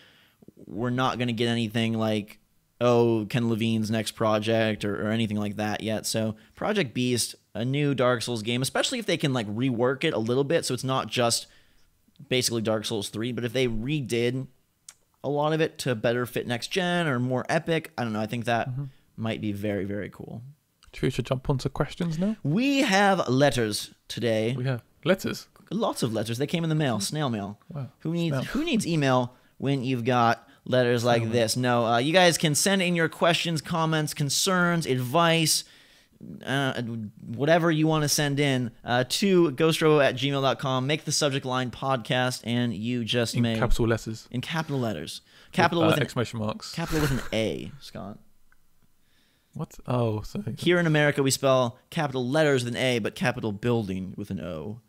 we're not going to get anything like Ken Levine's next project or anything like that yet. So Project Beast, a new Dark Souls game, especially if they can like rework it a little bit, so it's not just basically Dark Souls 3, but if they redid a lot of it to better fit next gen or more epic, I don't know. I think that might be very, very cool. We should jump onto questions now. We have letters today. We have letters. Lots of letters. They came in the mail, snail mail. Wow. Who needs email when you've got letters like this? No, you guys can send in your questions, comments, concerns, advice, whatever you want to send in to ghostrobo@gmail.com. Make the subject line podcast, and you just may... In capital letters. In capital letters. Capital with exclamation marks. Capital with an A, Scott. What? Oh, sorry. Here in America, we spell capital letters with an A, but capital building with an O.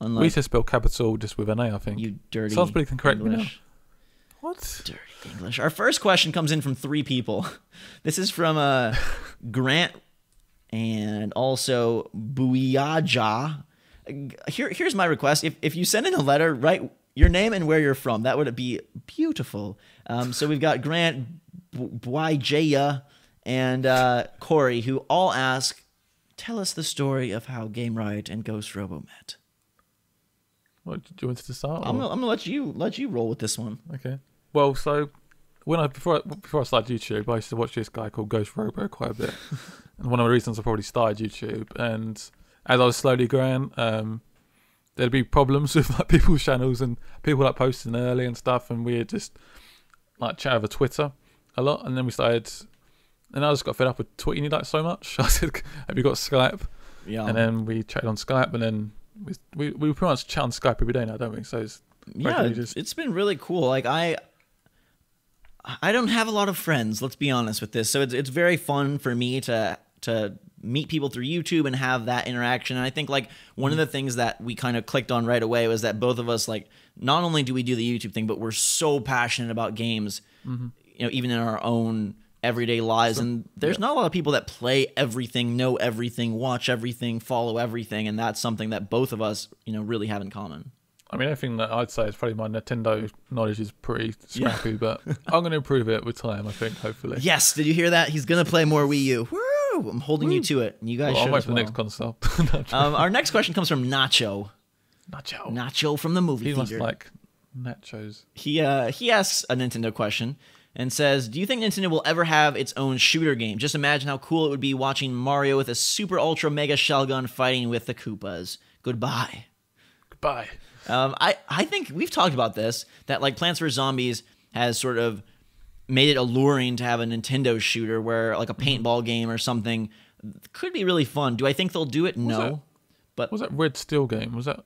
Unlike we used to spell capital just with an A, I think. You dirty Sounds pretty correct me now. English. What? Dirty English. Our first question comes in from 3 people. This is from Grant and also Buiaja. Here's my request. If you send in a letter, write your name and where you're from. That would be beautiful. So we've got Grant, Buiaja, and Corey, who all ask, tell us the story of how GameRiot and Ghost Robo met. What, do you want to start? I'm gonna let you roll with this one. Okay. Well, so before I started YouTube, I used to watch this guy called Ghost Robo quite a bit, and one of the reasons I probably started YouTube. And as I was slowly growing, there'd be problems with like people's channels and people like posting early and stuff, and we'd just like chat over Twitter a lot. And then we started, and I just got fed up with tweeting like so much. I said, "Have you got Skype?" Yeah. And then we chatted on Skype, and then we pretty much chat on Skype every day now, don't we? So it's been really cool. Like I don't have a lot of friends, let's be honest with this. So it's very fun for me to meet people through YouTube and have that interaction. And I think like one of the things that we kind of clicked on right away was that both of us, like, not only do we do the YouTube thing, but we're so passionate about games, you know, even in our own everyday lives. And there's not a lot of people that play everything, know everything, watch everything, follow everything. And that's something that both of us, you know, really have in common. I mean, everything that I'd say is probably my Nintendo knowledge is pretty scrappy, but I'm going to improve it with time, I think, hopefully. Yes, did you hear that? He's going to play more Wii U. Woo! I'm holding you to it. And you guys should I'll wait as for the well. next console. Our next question comes from Nacho. Nacho from the movie he theater. He must like nachos. He asks a Nintendo question and says, do you think Nintendo will ever have its own shooter game? Just imagine how cool it would be watching Mario with a super ultra mega shell gun fighting with the Koopas. Goodbye. Goodbye. I think we've talked about this, that like Plants vs. Zombies has sort of made it alluring to have a Nintendo shooter where like a paintball game or something could be really fun. Do I think they'll do it? No. But was that Red Steel game? Was that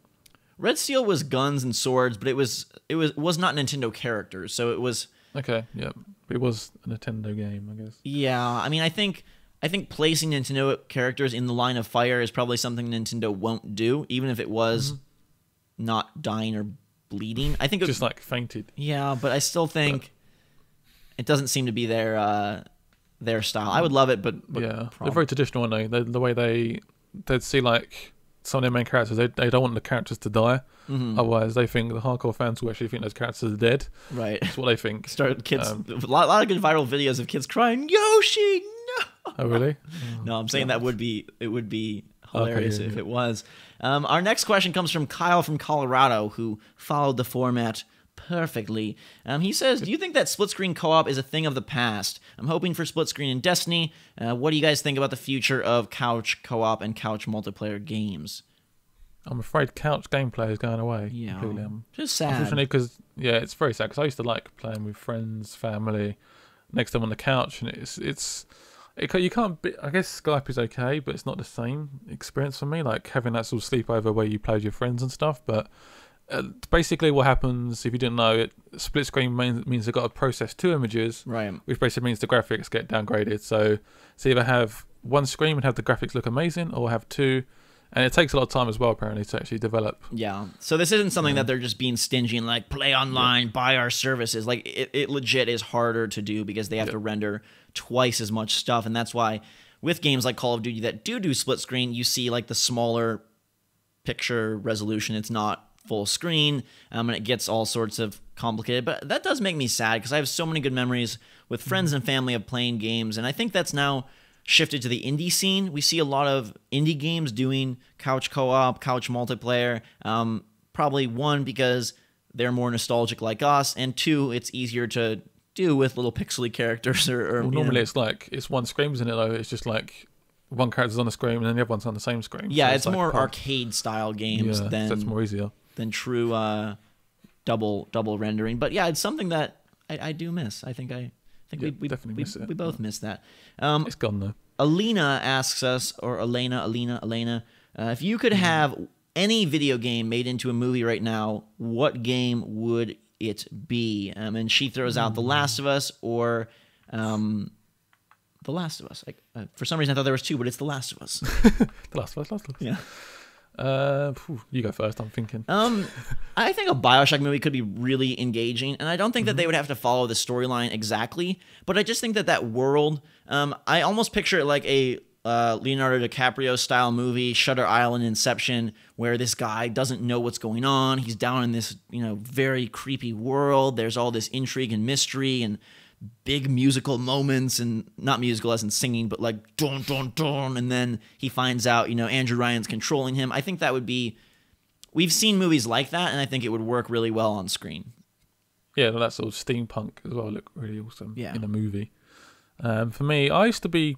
Red Steel was guns and swords, but it was not Nintendo characters, so it was okay, yeah. It was a Nintendo game, I guess. Yeah, I mean I think placing Nintendo characters in the line of fire is probably something Nintendo won't do, even if it was not dying or bleeding. I think just like fainted. Yeah, but I still think it doesn't seem to be their style. I would love it, but yeah, they're very traditional, aren't they? The way they'd see like some of their main characters, they don't want the characters to die. Otherwise, they think the hardcore fans will actually think those characters are dead. Right, that's what they think. Start kids. A lot of good viral videos of kids crying, Yoshi, no. Oh really? No, I'm saying it would be hilarious if it was. Our next question comes from Kyle from Colorado, who followed the format perfectly. He says, do you think that split-screen co-op is a thing of the past? I'm hoping for split-screen in Destiny. What do you guys think about the future of couch co-op and couch multiplayer games? I'm afraid couch gameplay is going away. Yeah, completely. just sad. Unfortunately, because it's very sad. Because I used to like playing with friends, family, next to them on the couch, and you can't. I guess Skype is okay, but it's not the same experience for me. Like having that sort of sleepover where you play with your friends and stuff. But basically, what happens if you didn't know it? Split screen means they've got to process 2 images, right? Which basically means the graphics get downgraded. So either have one screen and have the graphics look amazing, or have 2. And it takes a lot of time as well, apparently, to actually develop. Yeah. So this isn't something that they're just being stingy and like, play online, buy our services. Like, it legit is harder to do because they have to render twice as much stuff. And that's why with games like Call of Duty that do split screen, you see like the smaller picture resolution. It's not full screen, and it gets all sorts of complicated. But that does make me sad because I have so many good memories with friends and family of playing games. And I think that's now shifted to the indie scene. We see a lot of indie games doing couch co-op, couch multiplayer. Probably 1, because they're more nostalgic like us, and 2, it's easier to do with little pixely characters or Well, normally it's one screen, isn't it? Though it's just like one character's on the screen and then the other one's on the same screen. Yeah, so it's more arcade style games than so it's more easier than true double rendering. But yeah, it's something that I do miss. I think we definitely miss it. We both miss that. It's gone though. Alina asks us, or Elena, if you could have any video game made into a movie right now, what game would it be? And she throws out The Last of Us or The Last of Us. For some reason, I thought there was two, but it's The Last of Us. The Last of Us. Yeah. You go first. I'm thinking. I think a Bioshock movie could be really engaging, and I don't think that they would have to follow the storyline exactly, but I just think that world, I almost picture it like a Leonardo DiCaprio style movie, Shutter Island, Inception, where this guy doesn't know what's going on. He's down in this, very creepy world. There's all this intrigue and mystery and big musical moments, and not musical as in singing, but like dun dun dun, and then he finds out Andrew Ryan's controlling him. I think that would be, we've seen movies like that, and I think it would work really well on screen. Yeah, that sort of steampunk as well look really awesome Yeah. in a movie. For me, I used to be,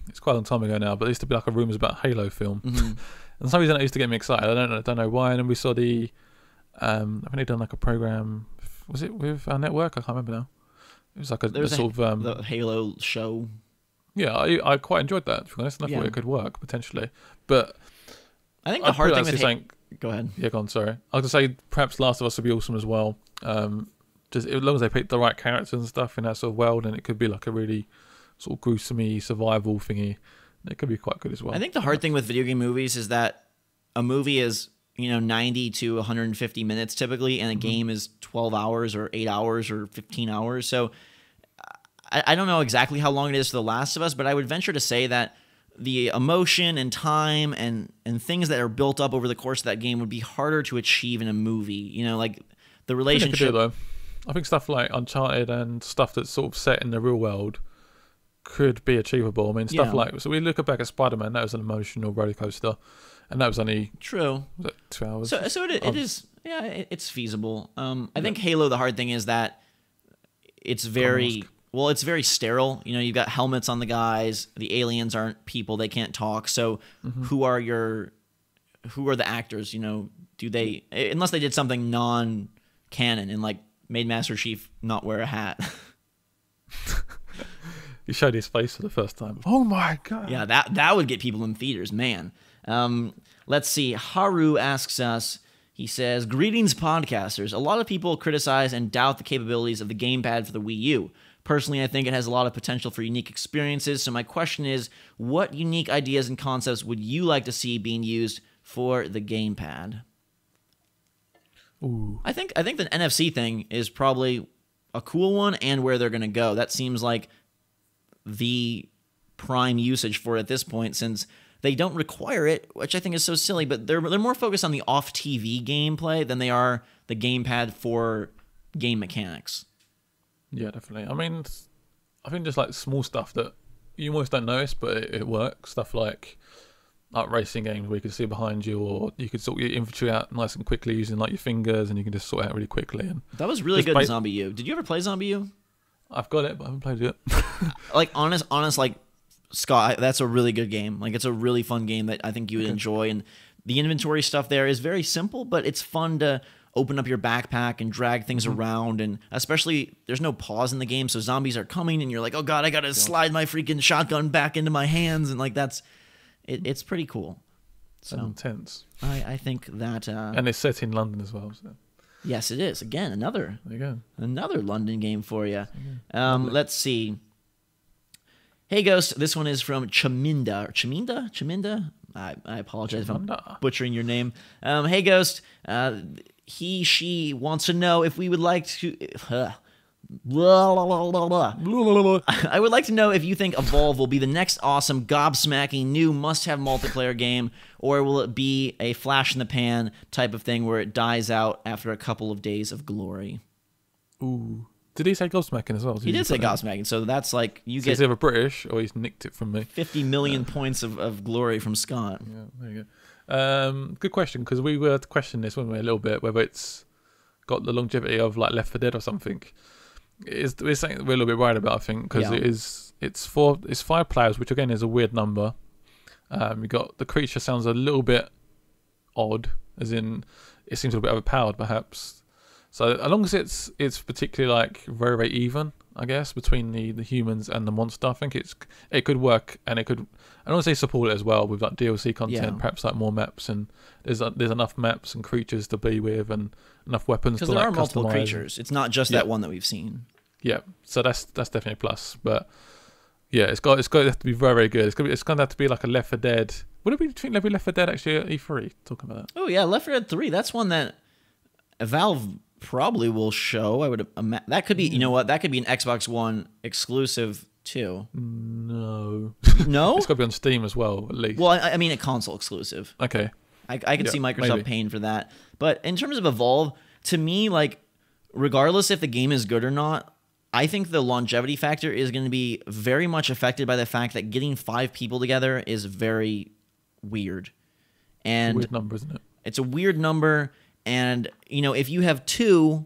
it's quite a long time ago now, but there used to be like a rumours about Halo film, and for some reason it used to get me excited. I don't know why. And then we saw the I think they'd done like a program, was it with our network? I can't remember now. It was like a sort of the Halo show. Yeah, I quite enjoyed that, to be honest, and I thought it could work potentially. But I think the hard thing with go ahead. Yeah, go on. Sorry, I was gonna say perhaps Last of Us would be awesome as well. Just as long as they pick the right characters and stuff in that sort of world, and it could be like a really sort of gruesome survival thingy. It could be quite good as well. I think the hard thing with video game movies is that a movie is 90 to 150 minutes typically, and a game is 12 hours or 8 hours or 15 hours. So I don't know exactly how long it is for The Last of Us, but I would venture to say that the emotion and time and things that are built up over the course of that game would be harder to achieve in a movie. Like the relationship. I think, though. I think stuff like Uncharted and stuff that's sort of set in the real world could be achievable. I mean, stuff like, so we look back at Spider-Man, that was an emotional roller coaster, and that was only true. Was it 2 hours? So it is. Yeah, it's feasible. I think Halo. The hard thing is that it's very it's very sterile. You've got helmets on the guys. The aliens aren't people; they can't talk. So who are the actors? Do they, unless they did something non-canon and like made Master Chief not wear a hat? He showed his face for the first time. Oh my god! Yeah, that would get people in theaters, man. Let's see. Haru asks us. He says, "Greetings, podcasters. A lot of people criticize and doubt the capabilities of the gamepad for the Wii U. Personally, I think it has a lot of potential for unique experiences. So my question is, what unique ideas and concepts would you like to see being used for the gamepad?" Ooh. I think the NFC thing is probably a cool one, and where they're going to go. That seems like the prime usage for it at this point, since they don't require it, which I think is so silly. But they're more focused on the off TV gameplay than they are the gamepad for game mechanics. Yeah, definitely. I mean, I think just like small stuff that you almost don't notice, but it works. Stuff like racing games where you can see behind you, or you could sort your infantry out nice and quickly using like your fingers, and you can just sort it out really quickly. And that was really good in Zombie U. Did you ever play Zombie U? I've got it, but I haven't played it. Like honest, like Scott, that's a really good game. Like it's a really fun game that I think you would enjoy, and the inventory stuff there is very simple, but it's fun to open up your backpack and drag things around, and especially there's no pause in the game, so zombies are coming, and you're like, oh god, I gotta slide my freaking shotgun back into my hands, and like it's pretty cool. So intense. I think that and it's set in London as well. So. Yes, it is. Again, another London game for you. Let's see. Hey Ghost, this one is from Chaminda. I apologize if I'm butchering your name. Hey Ghost, she wants to know if we would like to. I would like to know if you think Evolve will be the next awesome, gobsmacking, new must-have multiplayer game, or will it be a flash-in-the-pan type of thing where it dies out after a couple of days of glory? Ooh. Did he say gobsmacking as well? He did say gobsmacking, so that's like you get... He's either British or he's nicked it from me. 50 million points of glory from Scott. Yeah, there you go. Good question, because we were questioning this, weren't we, a little bit, whether it's got the longevity of like Left 4 Dead or something. it's something we're a little bit worried about, I think, because it's 5 players, which again is a weird number. We got the creature sounds a little bit odd, as in it seems a little bit overpowered, perhaps. So as long as it's particularly like very, very even, I guess, between the humans and the monster, I think it could work, and it could. I don't want to say support it as well with like DLC content, perhaps like more maps, and there's enough maps and creatures to be with, and enough weapons to because there like are multiple customize. creatures. It's not just that one that we've seen. Yeah, so that's definitely a plus. But yeah, it's got to have to be very, very good. It's going to have to be like a Left 4 Dead. Would it be think Left 4 Dead actually at E3? Talking about that. Oh yeah, Left 4 Dead 3. That's one that Valve probably will show. I would that could be. You know what? That could be an Xbox One exclusive too. No. No. It's got to be on Steam as well, at least. Well, I mean a console exclusive. Okay. I could see Microsoft paying for that. But in terms of Evolve, to me, like, regardless if the game is good or not, I think the longevity factor is going to be very much affected by the fact that getting 5 people together is very weird. And it's a weird number, isn't it? It's a weird number. And, you know, if you have 2,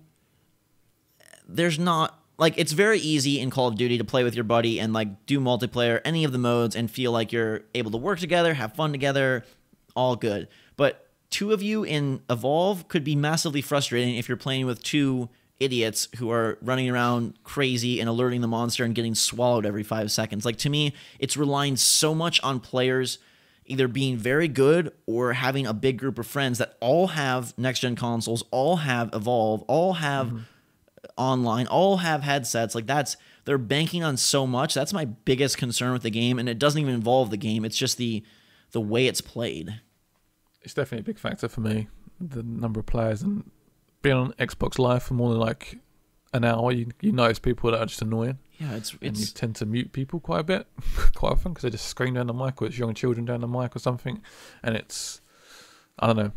there's not... Like, it's very easy in Call of Duty to play with your buddy and, like, do multiplayer, any of the modes, and feel like you're able to work together, have fun together, all good. But 2 of you in Evolve could be massively frustrating if you're playing with 2 idiots who are running around crazy and alerting the monster and getting swallowed every 5 seconds. Like, to me, it's relying so much on players either being very good or having a big group of friends that all have next-gen consoles, all have Evolve, all have online, all have headsets. Like, they're banking on so much. That's my biggest concern with the game, and it doesn't even involve the game. It's just the way it's played. It's definitely a big factor for me, the number of players, and being on Xbox Live for more than like an hour, you notice people that are just annoying. Yeah, and you tend to mute people quite a bit, quite often, because they just scream down the mic, or it's young children down the mic or something, and it's, I don't know,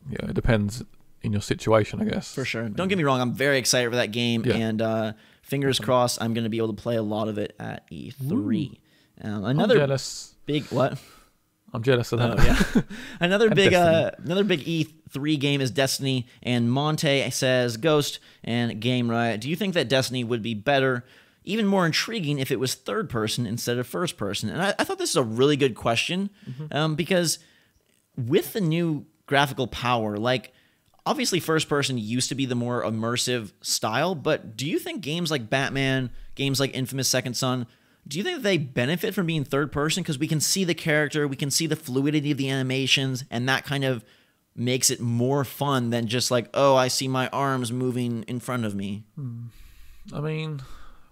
yeah, it depends in your situation, I guess. For sure. Don't get me wrong, I'm very excited for that game, and fingers crossed I'm going to be able to play a lot of it at E3. Another I'm jealous. Big what? I'm jealous of that. Oh, yeah. another big E3 game is Destiny, and Monte says, Ghost and GameRiot, do you think that Destiny would be better, even more intriguing, if it was third person instead of first person? And I thought this is a really good question, because with the new graphical power, like, obviously first person used to be the more immersive style, but do you think games like Batman, games like Infamous Second Son, do you think that they benefit from being third person? Because we can see the character, we can see the fluidity of the animations, and that kind of makes it more fun than just like, oh, I see my arms moving in front of me. I mean,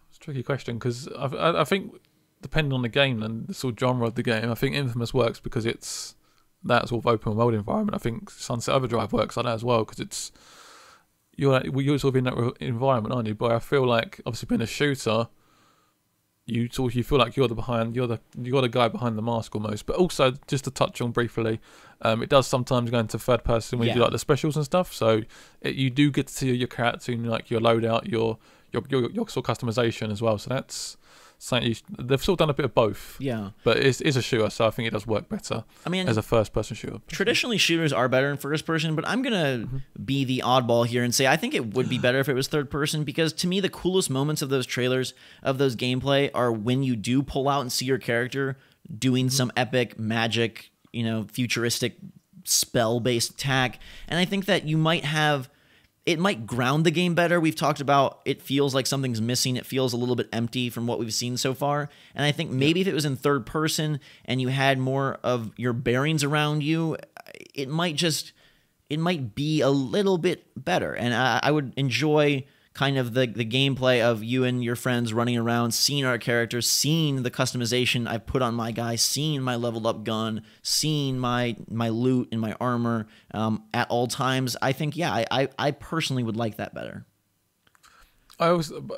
it's a tricky question, because I think depending on the game and the sort of genre of the game, I think Infamous works because it's that sort of open world environment. I think Sunset Overdrive works like that as well, because you're sort of in that environment, aren't you? But I feel like, obviously being a shooter, you feel like you're the guy behind the mask almost. But also, just to touch on briefly, it does sometimes go into third person when you do like the specials and stuff. So you do get to see your character and like your loadout, your sort of customization as well. So that's something they've sort of done a bit of both. Yeah, but it's a shooter, so I think it does work better. I mean, as a first person shooter. Traditionally, shooters are better in first person, but I'm gonna be the oddball here and say I think it would be better if it was third person, because to me the coolest moments of those trailers, of those gameplay, are when you do pull out and see your character doing some epic magic, futuristic spell-based attack. And I think that it might ground the game better. We've talked about it feels like something's missing. It feels a little bit empty from what we've seen so far. And I think maybe if it was in third person and you had more of your bearings around you, it might be a little bit better. And I would enjoy kind of the gameplay of you and your friends running around, seeing our characters, seeing the customization I've put on my guy, seeing my leveled up gun, seeing my loot and my armor at all times. I think, I personally would like that better. I don't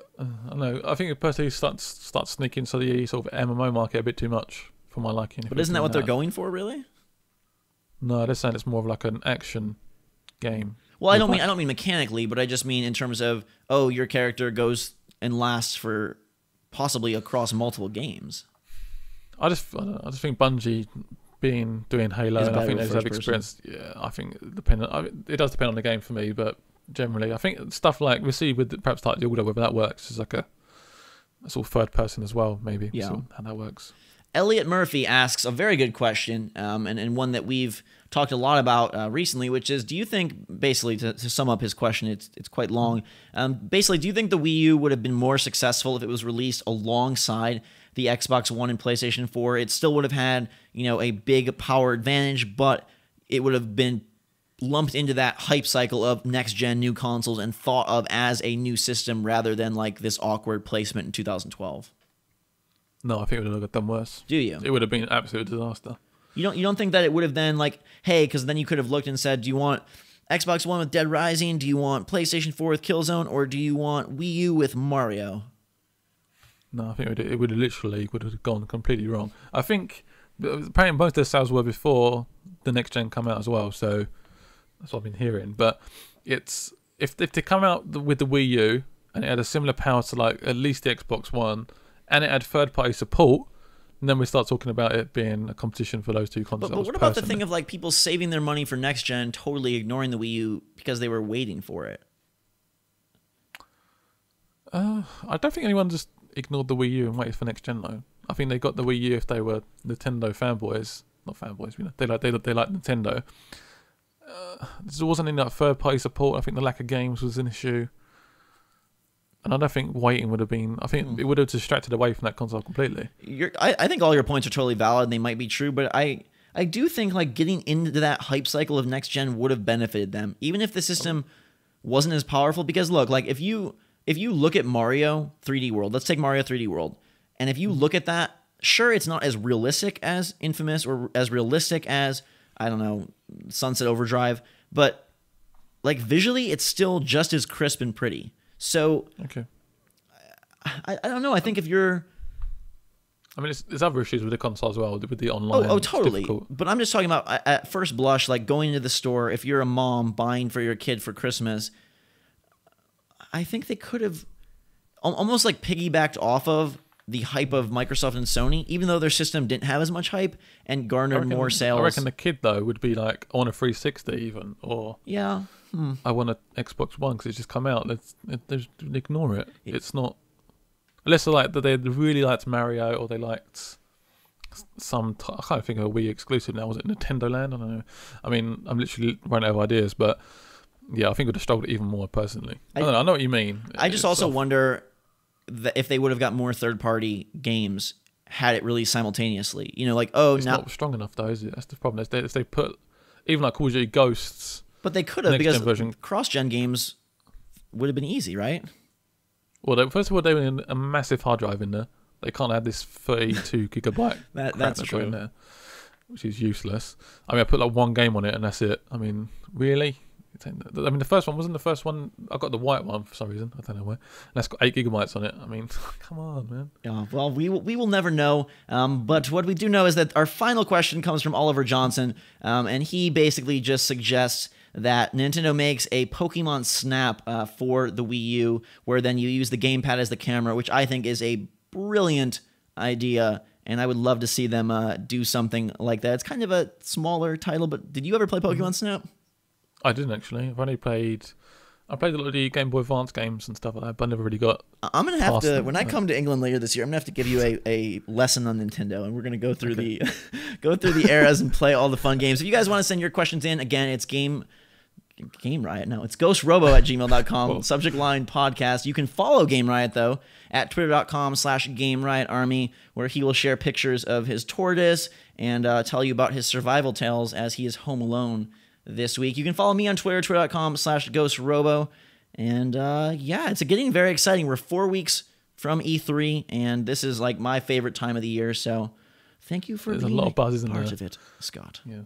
know. I think it personally starts sneaking into the sort of MMO market a bit too much for my liking. But isn't that what they're going for, really? No, they're saying it's more of like an action game. Well, I don't mean mechanically, but I just mean in terms of, your character goes and lasts for possibly across multiple games. I just think Bungie doing Halo, and I think they've experience. Yeah, I think it does depend on the game for me, but generally. I think stuff like we see with perhaps like the order, whether that works is like a sort of third person as well, maybe. Yeah. Sort of how that works. Elliot Murphy asks a very good question, and one that we've talked a lot about recently, which is, do you think, basically to sum up his question, it's quite long, basically, do you think the Wii U would have been more successful if it was released alongside the Xbox One and PlayStation 4? It still would have had, a big power advantage, but it would have been lumped into that hype cycle of next-gen new consoles and thought of as a new system rather than like this awkward placement in 2012. No, I think it would have done worse. Do you? It would have been an absolute disaster. You don't think that it would have then like, hey, because then you could have looked and said, do you want Xbox One with Dead Rising? Do you want PlayStation 4 with Killzone? Or do you want Wii U with Mario? No, I think it would have literally gone completely wrong. I think apparently most of their sales were before the next gen come out as well, so that's what I've been hearing. But it's if they come out with the Wii U and it had a similar power to like at least the Xbox One, and it had third-party support, and then we start talking about it being a competition for those two consoles. But what about the thing of like people saving their money for next gen, totally ignoring the Wii U because they were waiting for it? I don't think anyone just ignored the Wii U and waited for next gen though. I think they got the Wii U if they were Nintendo fanboys, not fanboys. They like Nintendo. There wasn't enough third-party support. I think the lack of games was an issue. And I don't think waiting would have been... I think it would have distracted away from that console completely. I think all your points are totally valid and they might be true, but I do think like getting into that hype cycle of next gen would have benefited them, even if the system wasn't as powerful. Because look, like if you look at Mario 3D World, let's take Mario 3D World, and if you look at that, sure, it's not as realistic as Infamous or as realistic as, I don't know, Sunset Overdrive, but like visually, it's still just as crisp and pretty. So, okay. I don't know. I think if you're... I mean, there's other issues with the console as well, with the online. Oh, totally. But I'm just talking about, at first blush, like going into the store, if you're a mom buying for your kid for Christmas, I think they could have almost like piggybacked off of the hype of Microsoft and Sony, even though their system didn't have as much hype and garnered more sales. I reckon the kid, though, would be like, I want a 360 even, or... Yeah. I want an Xbox One because it's just come out. Let's ignore it. It's not... Unless they really liked Mario or they liked some... I can't think of a Wii exclusive now. Was it Nintendo Land? I don't know. I mean, I'm literally running out of ideas, but yeah, I think it would have struggled even more personally. I don't know. I know what you mean. I just also wonder if they would have got more third-party games had it released simultaneously. Like, it's not strong enough, though, is it? That's the problem. If they put... Even like Call of Duty Ghosts... But they could have, because cross-gen games would have been easy, right? Well, first of all, they were in a massive hard drive in there. They can't have this 32 gigabyte that's true. In there, which is useless. I mean, I put like one game on it and that's it. I mean, really? I mean, the first one wasn't the first one. I got the white one for some reason. I don't know why. And that's got 8 gigabytes on it. I mean, come on, man. Yeah, well, we will never know. But what we do know is that our final question comes from Oliver Johnson, and he basically just suggests that Nintendo makes a Pokemon Snap for the Wii U, where then you use the gamepad as the camera, which I think is a brilliant idea, and I would love to see them do something like that. It's kind of a smaller title, but did you ever play Pokemon Snap? I didn't actually. I played a lot of the Game Boy Advance games and stuff like that, but I never really got... I'm going to have to, when I come to England later this year, I'm going to have to give you a lesson on Nintendo, and we're going to go through the eras and play all the fun games. If you guys want to send your questions in, again, it's GameRiot. No, it's ghostrobo@gmail.com. Cool. Subject line podcast. You can follow GameRiot, though, at twitter.com/GameRiotArmy, where he will share pictures of his tortoise and tell you about his survival tales as he is home alone this week. You can follow me on Twitter, twitter.com/ghostrobo. And yeah, it's getting very exciting. We're 4 weeks from E3, and this is like my favorite time of the year. So thank you for being a lot of buzz, part of it, Scott. Yeah.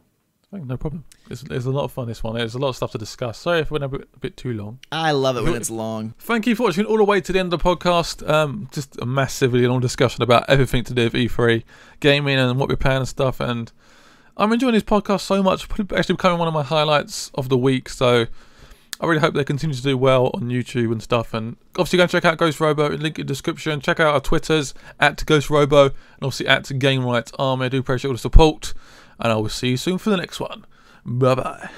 No problem. It's a lot of fun, this one. There's a lot of stuff to discuss. Sorry if it went a bit too long. I love it when it's long. Thank you for watching all the way to the end of the podcast. Just a massively long discussion about everything to do with E3, gaming and what we're playing and stuff. And I'm enjoying this podcast so much. It's actually becoming one of my highlights of the week. So I really hope they continue to do well on YouTube and stuff. And obviously go and check out Ghost Robo, link in the description. Check out our Twitters, at Ghost Robo, and obviously at GameRiot Army. I do appreciate all the support. And I will see you soon for the next one. Bye-bye.